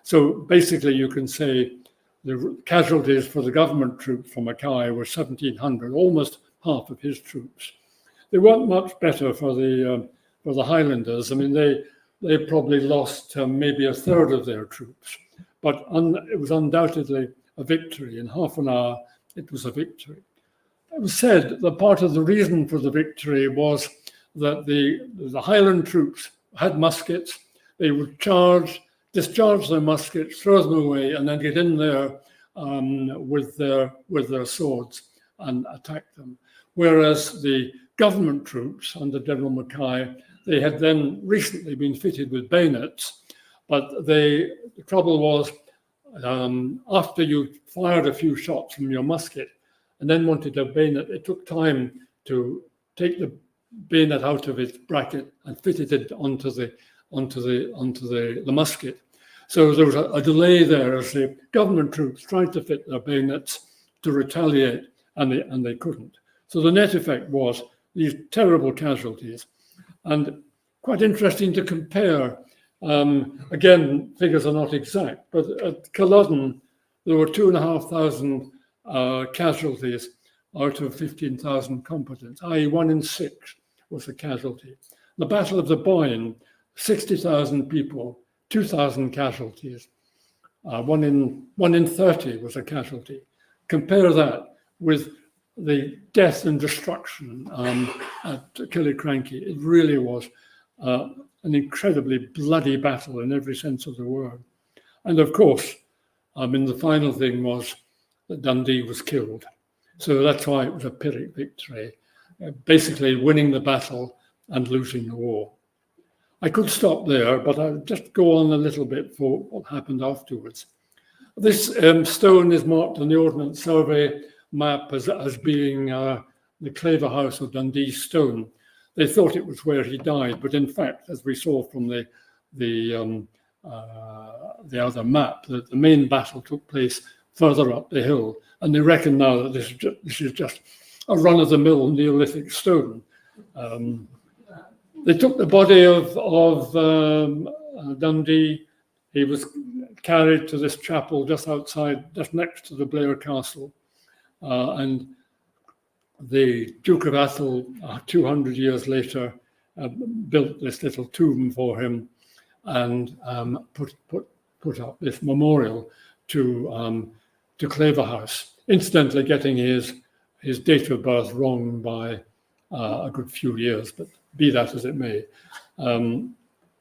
So basically, you can say the casualties for the government troops from Mackay were 1,700, almost half of his troops. They weren't much better for the Highlanders. I mean, they probably lost maybe 1/3 of their troops, but it was undoubtedly a victory. In half an hour, it was a victory. It was said that part of the reason for the victory was that the Highland troops had muskets. They would discharge their muskets, throw them away, and then get in there with their swords and attack them. Whereas the government troops under General Mackay, they had then recently been fitted with bayonets, but the trouble was after you fired a few shots from your musket and then wanted a bayonet, it took time to take the bayonet out of its bracket and fit it onto the musket. So there was a delay there as the government troops tried to fit their bayonets to retaliate, and they couldn't. So the net effect was these terrible casualties. And quite interesting to compare. Again, figures are not exact, but at Culloden, there were 2,500 casualties out of 15,000 combatants, i.e. 1 in 6 was a casualty. The Battle of the Boyne, 60,000 people, 2,000 casualties. 1 in 30 was a casualty. Compare that with the death and destruction at Killiecrankie. It really was an incredibly bloody battle in every sense of the word. And of course, the final thing was that Dundee was killed. So that's why it was a Pyrrhic victory, basically winning the battle and losing the war. I could stop there, but I'll just go on a little bit for what happened afterwards. This stone is marked on the Ordnance Survey map as being the Claverhouse of Dundee stone. They thought it was where he died, but in fact, as we saw from the other map, that the main battle took place further up the hill, and they reckon now that this is just a run-of-the-mill Neolithic stone. They took the body of Dundee. He was carried to this chapel just outside, just next to the Blair Castle, and the Duke of Atholl, 200 years later, built this little tomb for him and put up this memorial to Claverhouse, incidentally getting his date of birth wrong by a good few years, but be that as it may.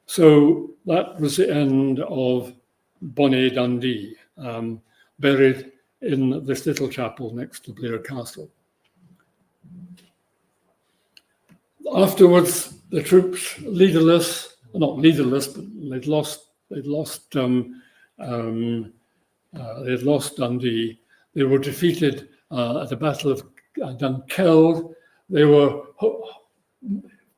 So that was the end of Bonnie Dundee, buried in this little chapel next to Blair Castle. Afterwards, the troops, not leaderless, but they'd lost Dundee. They were defeated at the Battle of Dunkeld. They were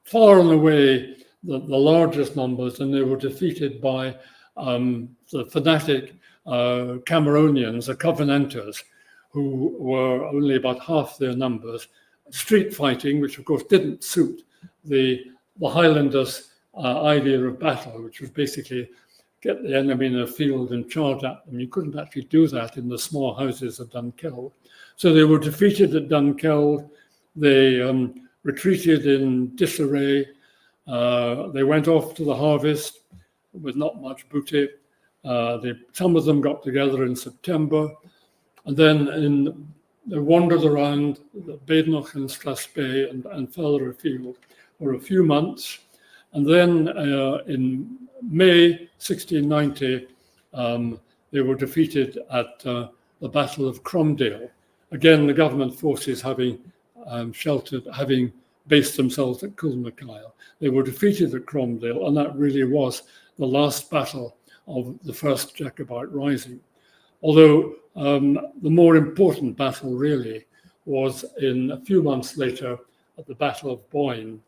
far and away the largest numbers, and they were defeated by the fanatic Cameronians, the Covenanters, who were only about half their numbers. Street fighting, which of course didn't suit the Highlanders' idea of battle, which was basically get the enemy in a field and charge at them. You couldn't actually do that in the small houses of Dunkeld. So they were defeated at Dunkeld. They retreated in disarray. They went off to the harvest with not much booty. Some of them got together in September, and then they wandered around the Badenoch and Strathspey and further afield for a few months. And then in May 1690, they were defeated at the Battle of Cromdale. Again, the government forces having based themselves at Killiecrankie. They were defeated at Cromdale, and that really was the last battle of the first Jacobite rising. Although the more important battle really was in a few months later at the Battle of Boyne.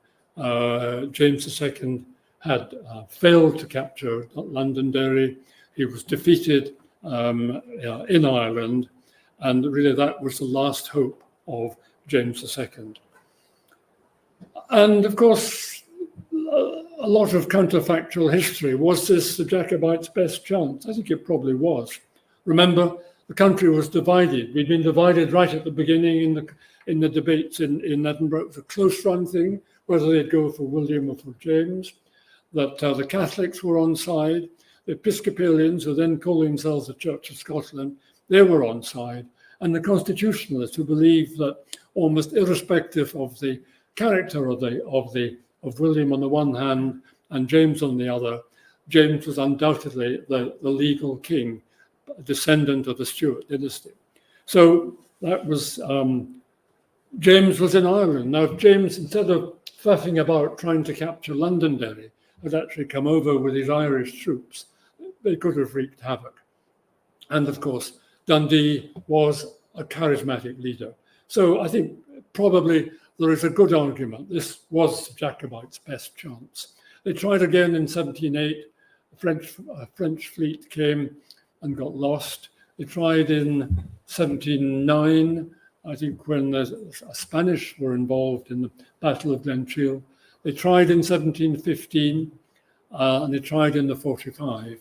James II had failed to capture Londonderry. He was defeated in Ireland, and really that was the last hope of James II. And of course, a lot of counterfactual history. Was this the Jacobites' best chance? I think it probably was. Remember, the country was divided. We'd been divided right at the beginning in the debates in Edinburgh. It was a close-run thing, whether they'd go for William or for James. That the Catholics were on side. The Episcopalians, who then called themselves the Church of Scotland, they were on side. And the Constitutionalists, who believed that almost irrespective of the character of William on the one hand and James on the other, James was undoubtedly the legal king, a descendant of the Stuart dynasty. So that was, James was in Ireland. Now, if James, instead of faffing about trying to capture Londonderry, had actually come over with his Irish troops, they could have wreaked havoc. And of course, Dundee was a charismatic leader. So I think probably there is a good argument. This was the Jacobites' best chance. They tried again in 1708. A French fleet came and got lost. They tried in 1709, I think, when the Spanish were involved in the Battle of Glenchiel. They tried in 1715, and they tried in the 45.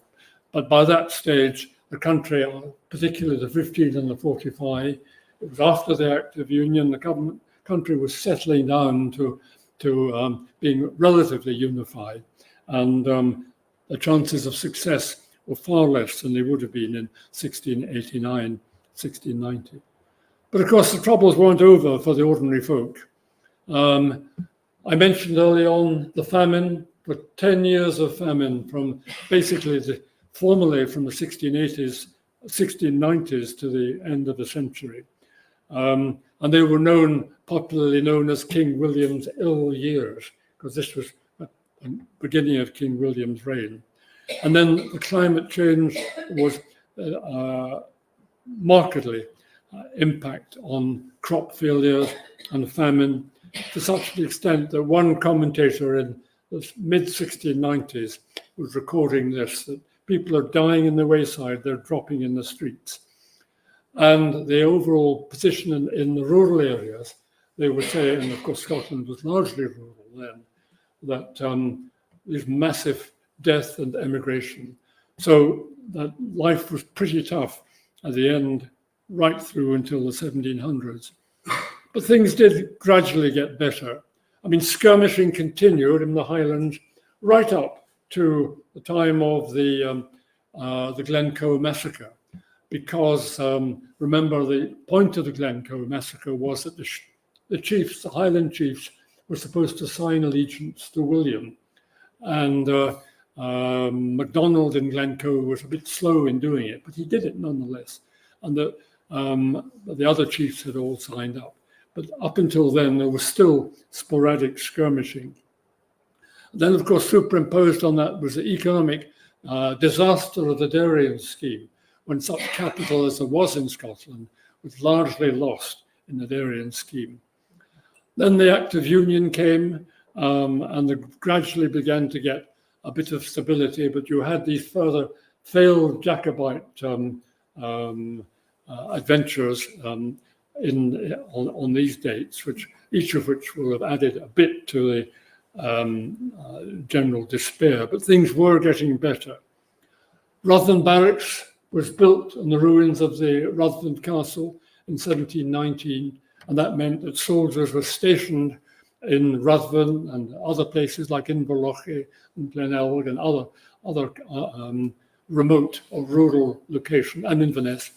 But by that stage, the country, particularly the 15 and the 45, it was after the Act of Union, the country was settling down to being relatively unified. And the chances of success were far less than they would have been in 1689, 1690. But of course, the troubles weren't over for the ordinary folk. I mentioned early on the famine, but 10 years of famine from basically formally from the 1680s, 1690s to the end of the century. And they were popularly known as King William's ill years, because this was the beginning of King William's reign. And then the climate change was markedly impact on crop failures and famine, to such an extent that one commentator in the mid-1690s was recording this, that people are dying in the wayside, they're dropping in the streets. And the overall position in the rural areas, they would say, and of course Scotland was largely rural then, that there's massive death and emigration. So that life was pretty tough at the end, right through until the 1700s. But things did gradually get better. I mean, skirmishing continued in the Highlands right up to the time of the Glencoe massacre, because remember, the point of the Glencoe massacre was that the chiefs, the Highland chiefs, were supposed to sign allegiance to William. And MacDonald in Glencoe was a bit slow in doing it, but he did it nonetheless. And the other chiefs had all signed up. But up until then, there was still sporadic skirmishing. Then, of course, superimposed on that was the economic disaster of the Darien scheme, when such capital as there was in Scotland was largely lost in the Darien scheme. Then the Act of Union came, and they gradually began to get a bit of stability, but you had these further failed Jacobite adventures on these dates, each of which will have added a bit to the general despair, but things were getting better. Ruthven Barracks was built on the ruins of the Ruthven Castle in 1719, and that meant that soldiers were stationed in Ruthven and other places like Inverlochy and Glenelg and other remote or rural locations, and Inverness.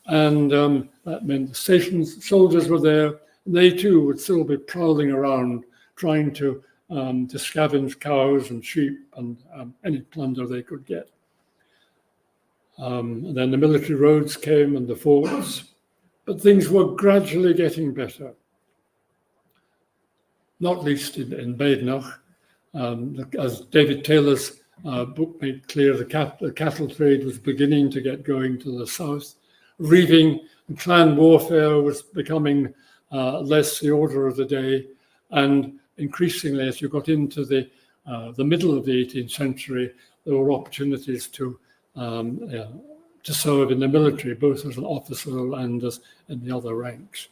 And that meant the stations, soldiers were there. They too would still be prowling around trying to scavenge cows and sheep and any plunder they could get. And then the military roads came and the forts, but things were gradually getting better. Not least in Badenoch, as David Taylor's book made clear, the cattle trade was beginning to get going to the south. Reaving and clan warfare was becoming less the order of the day, and increasingly, as you got into the middle of the 18th century, there were opportunities to serve in the military, both as an officer and as in the other ranks.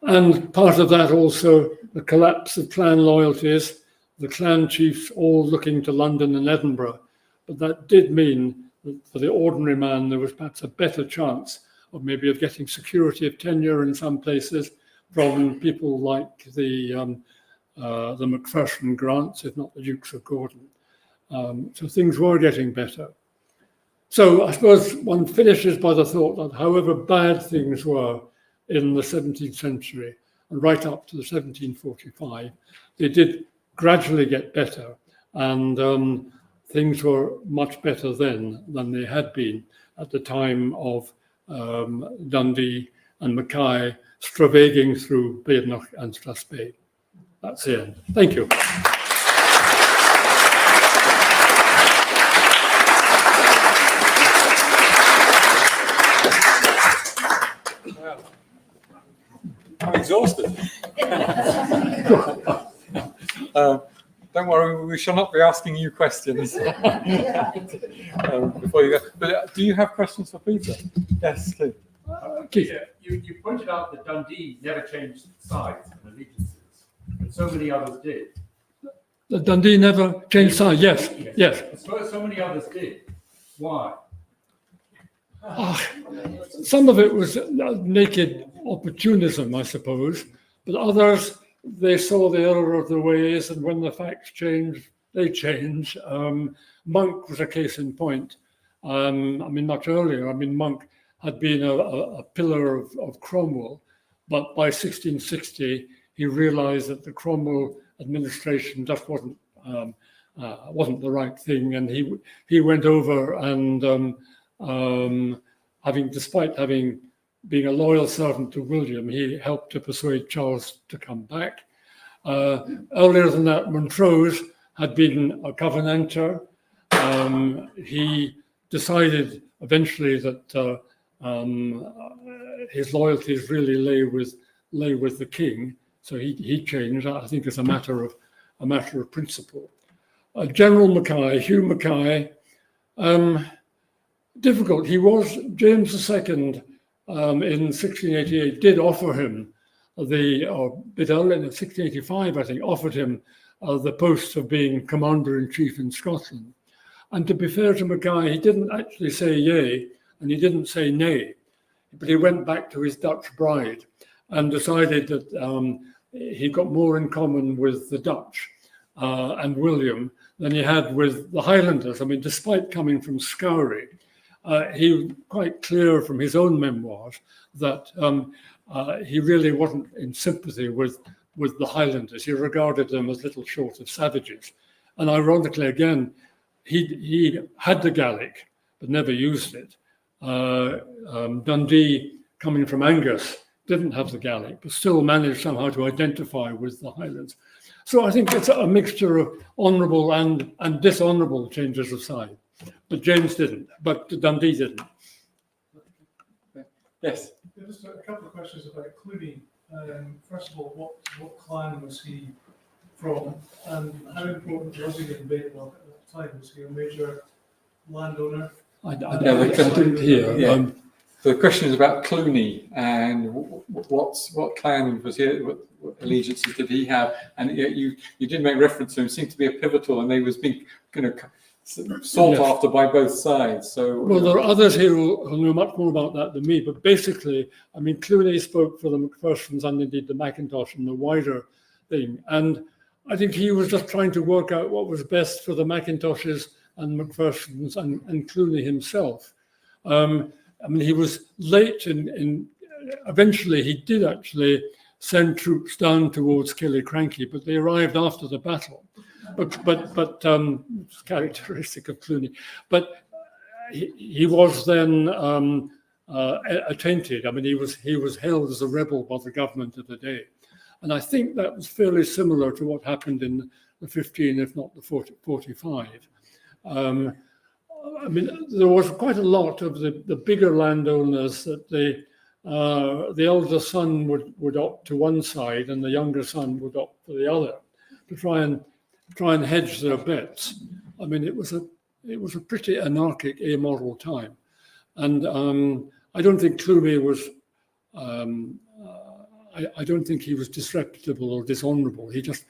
And part of that also, the collapse of clan loyalties, the clan chiefs all looking to London and Edinburgh. But that did mean that for the ordinary man, there was perhaps a better chance of getting security of tenure in some places from people like the Macpherson Grants, if not the Dukes of Gordon. So things were getting better. So I suppose one finishes by the thought that however bad things were in the 17th century and right up to the 1745, they did gradually get better, and things were much better then than they had been at the time of Dundee and Mackay stravaiging through Badenoch and Strathspey. That's the end. Thank you. I'm exhausted. Don't worry, we shall not be asking you questions before you go. But do you have questions for Peter? Yes, please. Peter, you pointed out that Dundee never changed sides and allegiances, but so many others did. The Dundee never changed sides, yes. So many others did. Why? Some of it was naked opportunism, I suppose, but others, they saw the error of the ways, and when the facts change, they change. Monk was a case in point. Much earlier, Monk had been a pillar of Cromwell, but by 1660, he realized that the Cromwell administration just wasn't the right thing, and he went over and despite being a loyal servant to William, he helped to persuade Charles to come back. Earlier than that, Montrose had been a Covenanter. He decided eventually that his loyalties really lay with the king, so he changed. I think it's a matter of principle. General Mackay, Hugh Mackay, difficult. He was James II. In 1688, did offer him a bit earlier in 1685, I think, offered him the post of being Commander-in-Chief in Scotland. And to be fair to Mackay, he didn't actually say yea, and he didn't say nay, but he went back to his Dutch bride and decided that he got more in common with the Dutch and William than he had with the Highlanders. Despite coming from Scourie, he was quite clear from his own memoirs that he really wasn't in sympathy with with the Highlanders. He regarded them as little short of savages. And ironically, again, he had the Gaelic, but never used it. Dundee, coming from Angus, didn't have the Gaelic, but still managed somehow to identify with the Highlands. So I think it's a mixture of honourable and dishonourable changes of side. But James didn't, but Dundee didn't. Yes. Just a couple of questions about Cluny. First of all, what clan was he from, and how important was he in Badenoch at that time? Was he a major landowner? I didn't hear. Yeah. The question is about Cluny and what clan was he, what allegiances did he have? And you did make reference to him, seemed to be a pivotal, and they was being kind of sought after by both sides. So well, there are others here who know much more about that than me, but basically, I mean, Cluny spoke for the MacPhersons and indeed the Mackintosh and the wider thing. And I think he was just trying to work out what was best for the Mackintoshes and MacPhersons and Cluny himself. I mean, he was late in eventually he did actually send troops down towards Killiecrankie, but they arrived after the battle. But it's characteristic of Cluny. But he was then attainted. I mean, he was held as a rebel by the government of the day. And I think that was fairly similar to what happened in the 15, if not the 45. I mean, there was quite a lot of the bigger landowners that the elder son would opt to one side and the younger son would opt for the other to try and hedge their bets. I mean, it was a pretty anarchic, amoral time, and I don't think Cluny was. I don't think he was disreputable or dishonourable. He just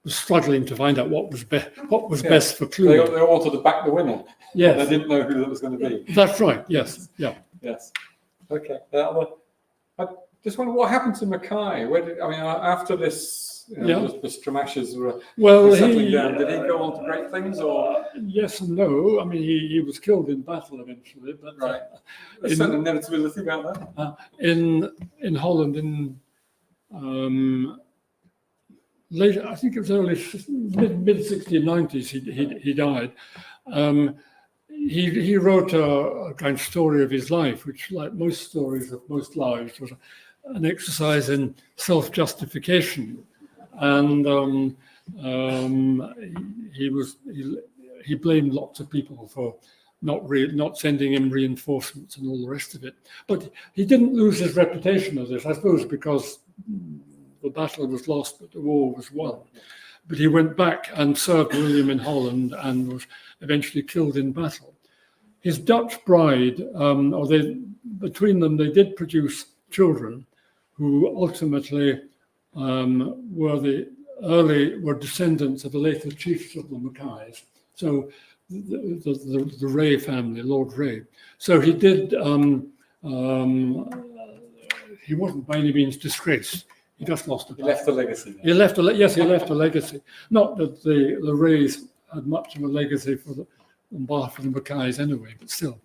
was struggling to find out what was best for Cluny. They all wanted to back the winner. Yes, they didn't know who that was going to be. That's right. Yes. Yeah. Yes. Okay. I just wonder what happened to Mackay. After this, the Stramashes were settling down. Did he go on to great things, or? Yes and no. I mean, he was killed in battle eventually, but right. There's an inevitability about that. In Holland later, I think it was early mid 1690s. He died. He wrote a kind of story of his life, which, like most stories of most lives, was an exercise in self-justification, and he blamed lots of people for not sending him reinforcements and all the rest of it. But he didn't lose his reputation as this, I suppose, because the battle was lost, but the war was won. But he went back and served William in Holland and was eventually killed in battle. His Dutch bride, between them, they did produce children who ultimately were descendants of the later chiefs of the Mackays. So the Ray family, Lord Ray. So he did. He wasn't by any means disgraced. He just lost a battle. He left a legacy. He left a legacy. Not that the Rays had much of a legacy on behalf of the Mackays anyway, but still.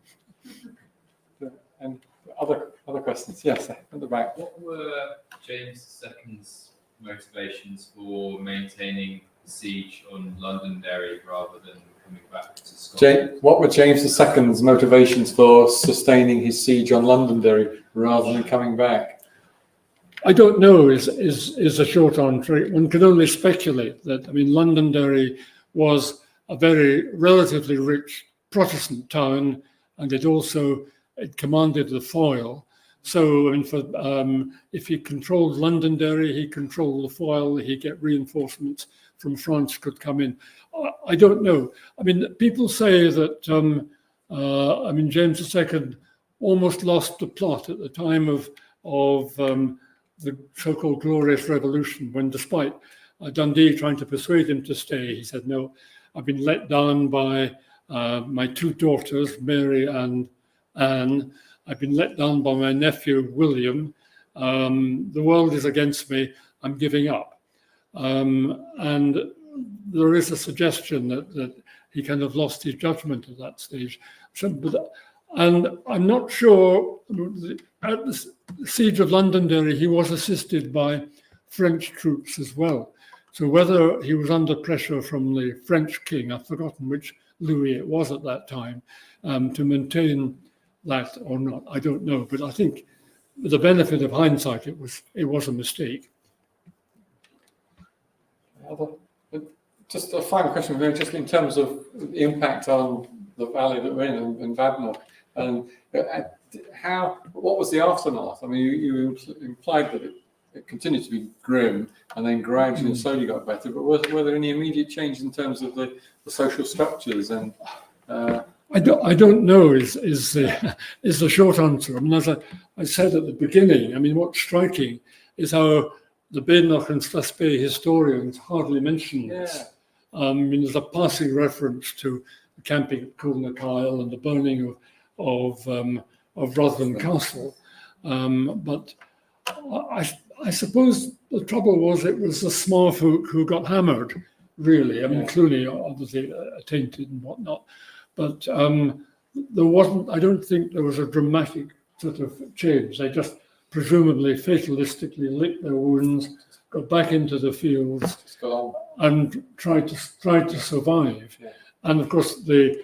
And other questions? Yes, at the back. What were James II's motivations for maintaining the siege on Londonderry rather than coming back to Scotland? What were James II's motivations for sustaining his siege on Londonderry rather than coming back? I don't know is a short answer. One can only speculate that, I mean, Londonderry was a very relatively rich Protestant town, and it commanded the Foyle. So, I mean, if he controlled Londonderry, he controlled the Foyle, he'd get reinforcements from France could come in. I don't know. I mean, people say that, James II almost lost the plot at the time of the so-called Glorious Revolution, when despite Dundee trying to persuade him to stay, he said, no, I've been let down by my two daughters, Mary and Anne. I've been let down by my nephew, William. The world is against me. I'm giving up. And there is a suggestion that he kind of lost his judgment at that stage. And I'm not sure, at the Siege of Londonderry, he was assisted by French troops as well. So whether he was under pressure from the French king, I've forgotten which Louis it was at that time, to maintain that or not, I don't know. But I think with the benefit of hindsight, it was a mistake. Just a final question, really, just in terms of the impact on the valley that we're in Badenoch, and what was the aftermath? I mean, you implied that it continued to be grim and then gradually and slowly got better, but were there any immediate changes in terms of the social structures? And I don't know is the short answer. I mean, as I said at the beginning, I mean, what's striking is how the Badenoch and Strathspey historians hardly mention this. I mean, there's a passing reference to the camping at Killiecrankie and the burning of Rutland Castle, but I suppose the trouble was it was the small folk who got hammered, really. I mean, Cluny obviously attainted and whatnot, but there wasn't. I don't think there was a dramatic sort of change. They just presumably fatalistically licked their wounds, got back into the fields, and tried to survive. Yeah. And of course, the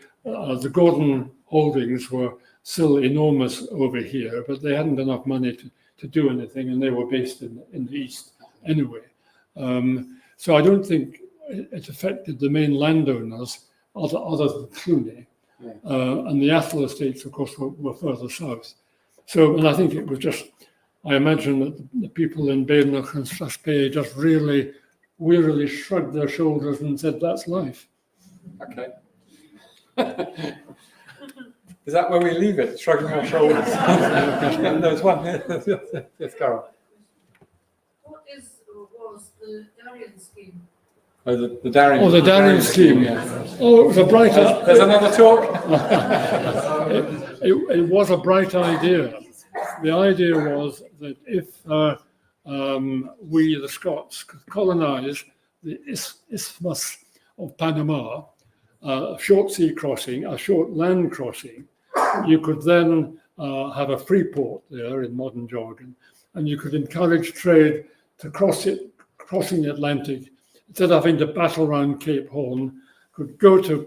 Gordon holdings were still enormous over here, but they hadn't enough money to do anything, and they were based in the east anyway. So I don't think it affected the main landowners other than Cluny. Yeah. And the Athol estates, of course, were further south. So, and I think it was just, I imagine that the people in Badenoch and Strathspey just really wearily shrugged their shoulders and said, that's life. Okay. Is that where we leave it? Shrugging our shoulders? There's one. Yes, Carol. What was the Darien scheme? Oh, the Darien. Oh, the Darien scheme. Yeah. Oh, it was a bright. There's another talk. It was a bright idea. The idea was that if we, the Scots, could colonise the Isthmus of Panama, a short sea crossing, a short land crossing, you could then have a free port there in modern jargon, and you could encourage trade to crossing the Atlantic, instead of having to battle around Cape Horn, could go to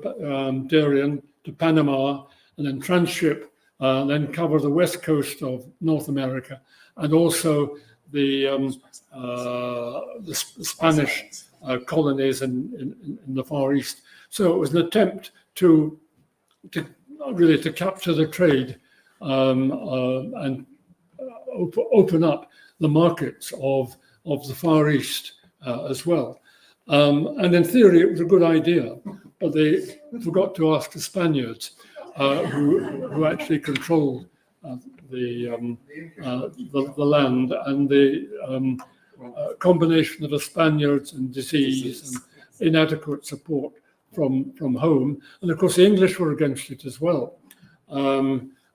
Darien, to Panama, and then transship, then cover the west coast of North America, and also the Spanish colonies in the Far East. So it was an attempt to capture the trade and open up the markets of the Far East as well. And in theory, it was a good idea, but they forgot to ask the Spaniards, who actually controlled the land, and the combination of the Spaniards and disease and inadequate support from home. And of course, the English were against it as well. I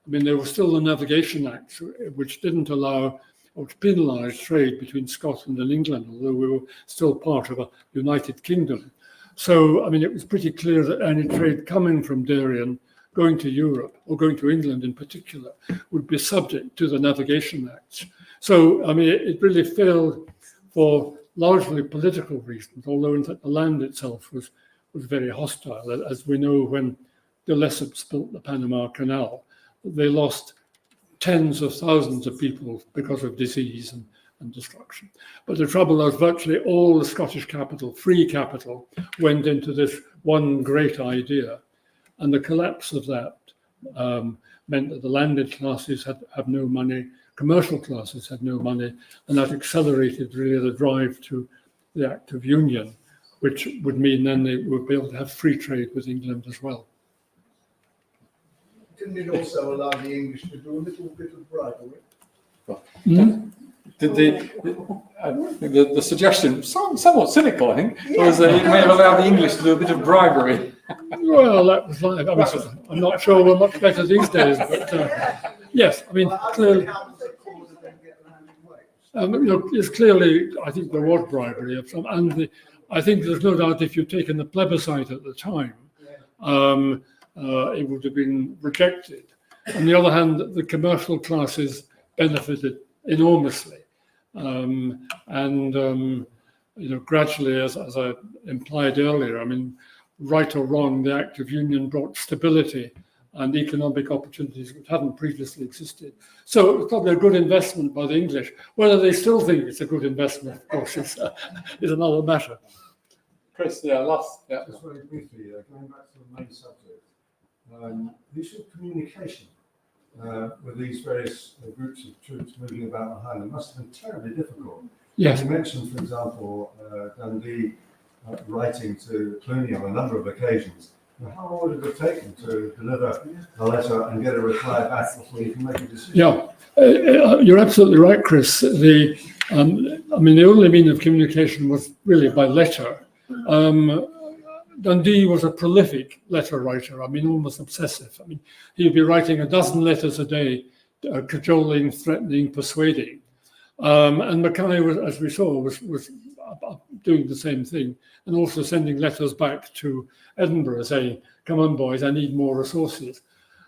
mean, there was still the Navigation Act, which didn't allow or to penalise trade between Scotland and England, although we were still part of a United Kingdom. So, I mean, it was pretty clear that any trade coming from Darien, going to Europe, or going to England in particular, would be subject to the Navigation Acts. So, I mean, it really failed for largely political reasons, although in fact the land itself was very hostile. As we know, when de Lesseps built the Panama Canal, they lost tens of thousands of people because of disease and destruction. But the trouble was virtually all the Scottish capital, free capital, went into this one great idea. And the collapse of that meant that the landed classes had no money, commercial classes had no money, and that accelerated really the drive to the Act of Union, which would mean then they would be able to have free trade with England as well. Didn't it also allow the English to do a little bit of bribery? The suggestion, somewhat cynical, I think, was that it may have allowed the English to do a bit of bribery. Well, that was like, I mean, I'm not sure we're much better these days, but yes, I mean, clearly, it's clearly, I think there was bribery of some, and I think there's no doubt if you'd taken the plebiscite at the time, it would have been rejected. On the other hand, the commercial classes benefited enormously. Gradually, as I implied earlier, I mean, right or wrong, the Act of Union brought stability and economic opportunities which hadn't previously existed. So it was probably a good investment by the English. Whether they still think it's a good investment, of course, is another matter. Chris, yeah. Just very briefly, going back to the main subject, the issue of communication with these various groups of troops moving about the Highland must have been terribly difficult. Yes. You mentioned, for example, Dundee writing to Cluny on a number of occasions. Now, how long would it have taken to deliver a letter and get a reply back before you can make a decision? Yeah, you're absolutely right, Chris. The only means of communication was really by letter. Dundee was a prolific letter writer, almost obsessive. He'd be writing a dozen letters a day, cajoling, threatening, persuading. And Mackay, as we saw, was doing the same thing, and also sending letters back to Edinburgh saying, "Come on, boys, I need more resources."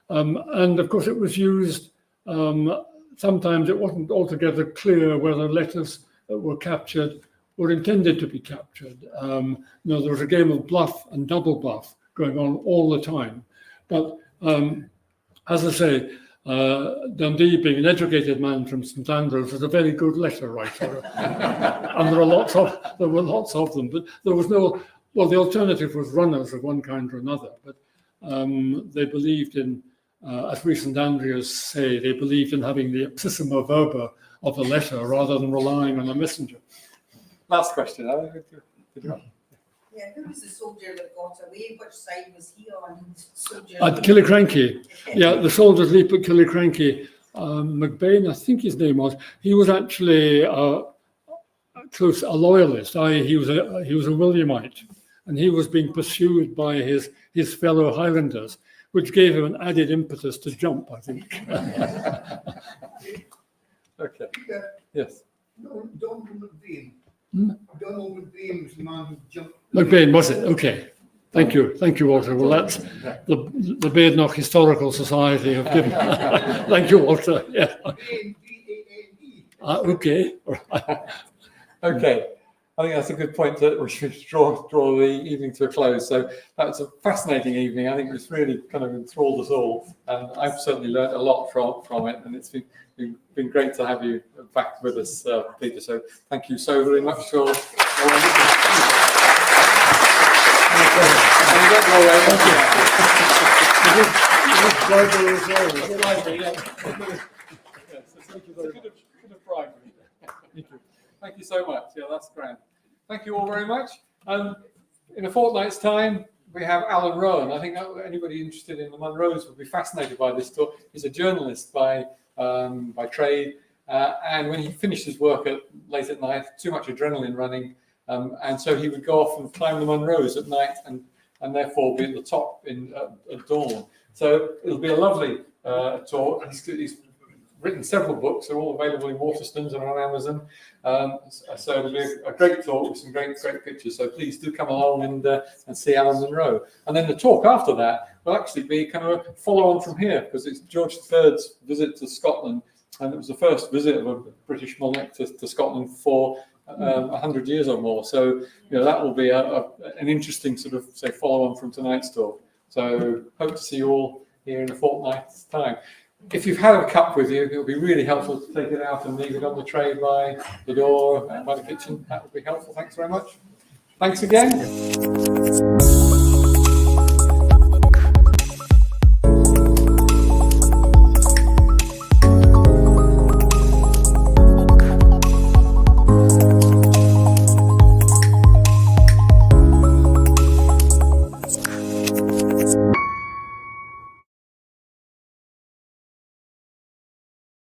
And of course, it was used. Sometimes it wasn't altogether clear whether letters that were captured were intended to be captured. There was a game of bluff and double bluff going on all the time. But as I say, Dundee, being an educated man from St Andrews, was a very good letter writer, and there were lots of them. But there was no. Well, the alternative was runners of one kind or another. But they believed in, as we St Andrews say, they believed in having the ipsissima verba of a letter rather than relying on a messenger. Last question. Yeah, who was the soldier that got away? Which side was he on? Soldier At Killiecrankie, yeah, the soldiers leap at Killiecrankie. Mackay, I think his name was. He was actually a loyalist. He was a Williamite, and he was being pursued by his fellow Highlanders, which gave him an added impetus to jump, I think. Okay. Yeah. Yes. Donald McBain. Donald McBain was the man who jumped. McBain, was it? Okay. Thank you, Walter. Well, that's the Badenoch Historical Society have given. Thank you, Walter. Yeah. B-A-N-E. Okay. Okay. I think that's a good point that we should draw the evening to a close. So that was a fascinating evening. I think it's really kind of enthralled us all, and I've certainly learned a lot from it. And it's been great to have you back with us, Peter. So thank you so very much for. Thank you so much. Yeah, that's grand. Thank you all very much. In a fortnight's time, we have Alan Rowan. I think anybody interested in the Munros would be fascinated by this talk. He's a journalist by trade, and when he finished his work late at night, too much adrenaline running, and so he would go off and climb the Munros at night, and therefore be at the top at dawn. So it'll be a lovely talk. He's written several books. They're all available in Waterstones and on Amazon. So it'll be a great talk with some great pictures. So please do come along and see Alan Munro. And then the talk after that will actually be kind of a follow on from here, because it's George III's visit to Scotland, and it was the first visit of a British monarch to Scotland for 100 years or more. So that will be an interesting sort of follow on from tonight's talk. So hope to see you all here in a fortnight's time. If you've had a cup with you, it would be really helpful to take it out and leave it on the tray by the door, by the kitchen. That would be helpful. Thanks very much. Thanks again.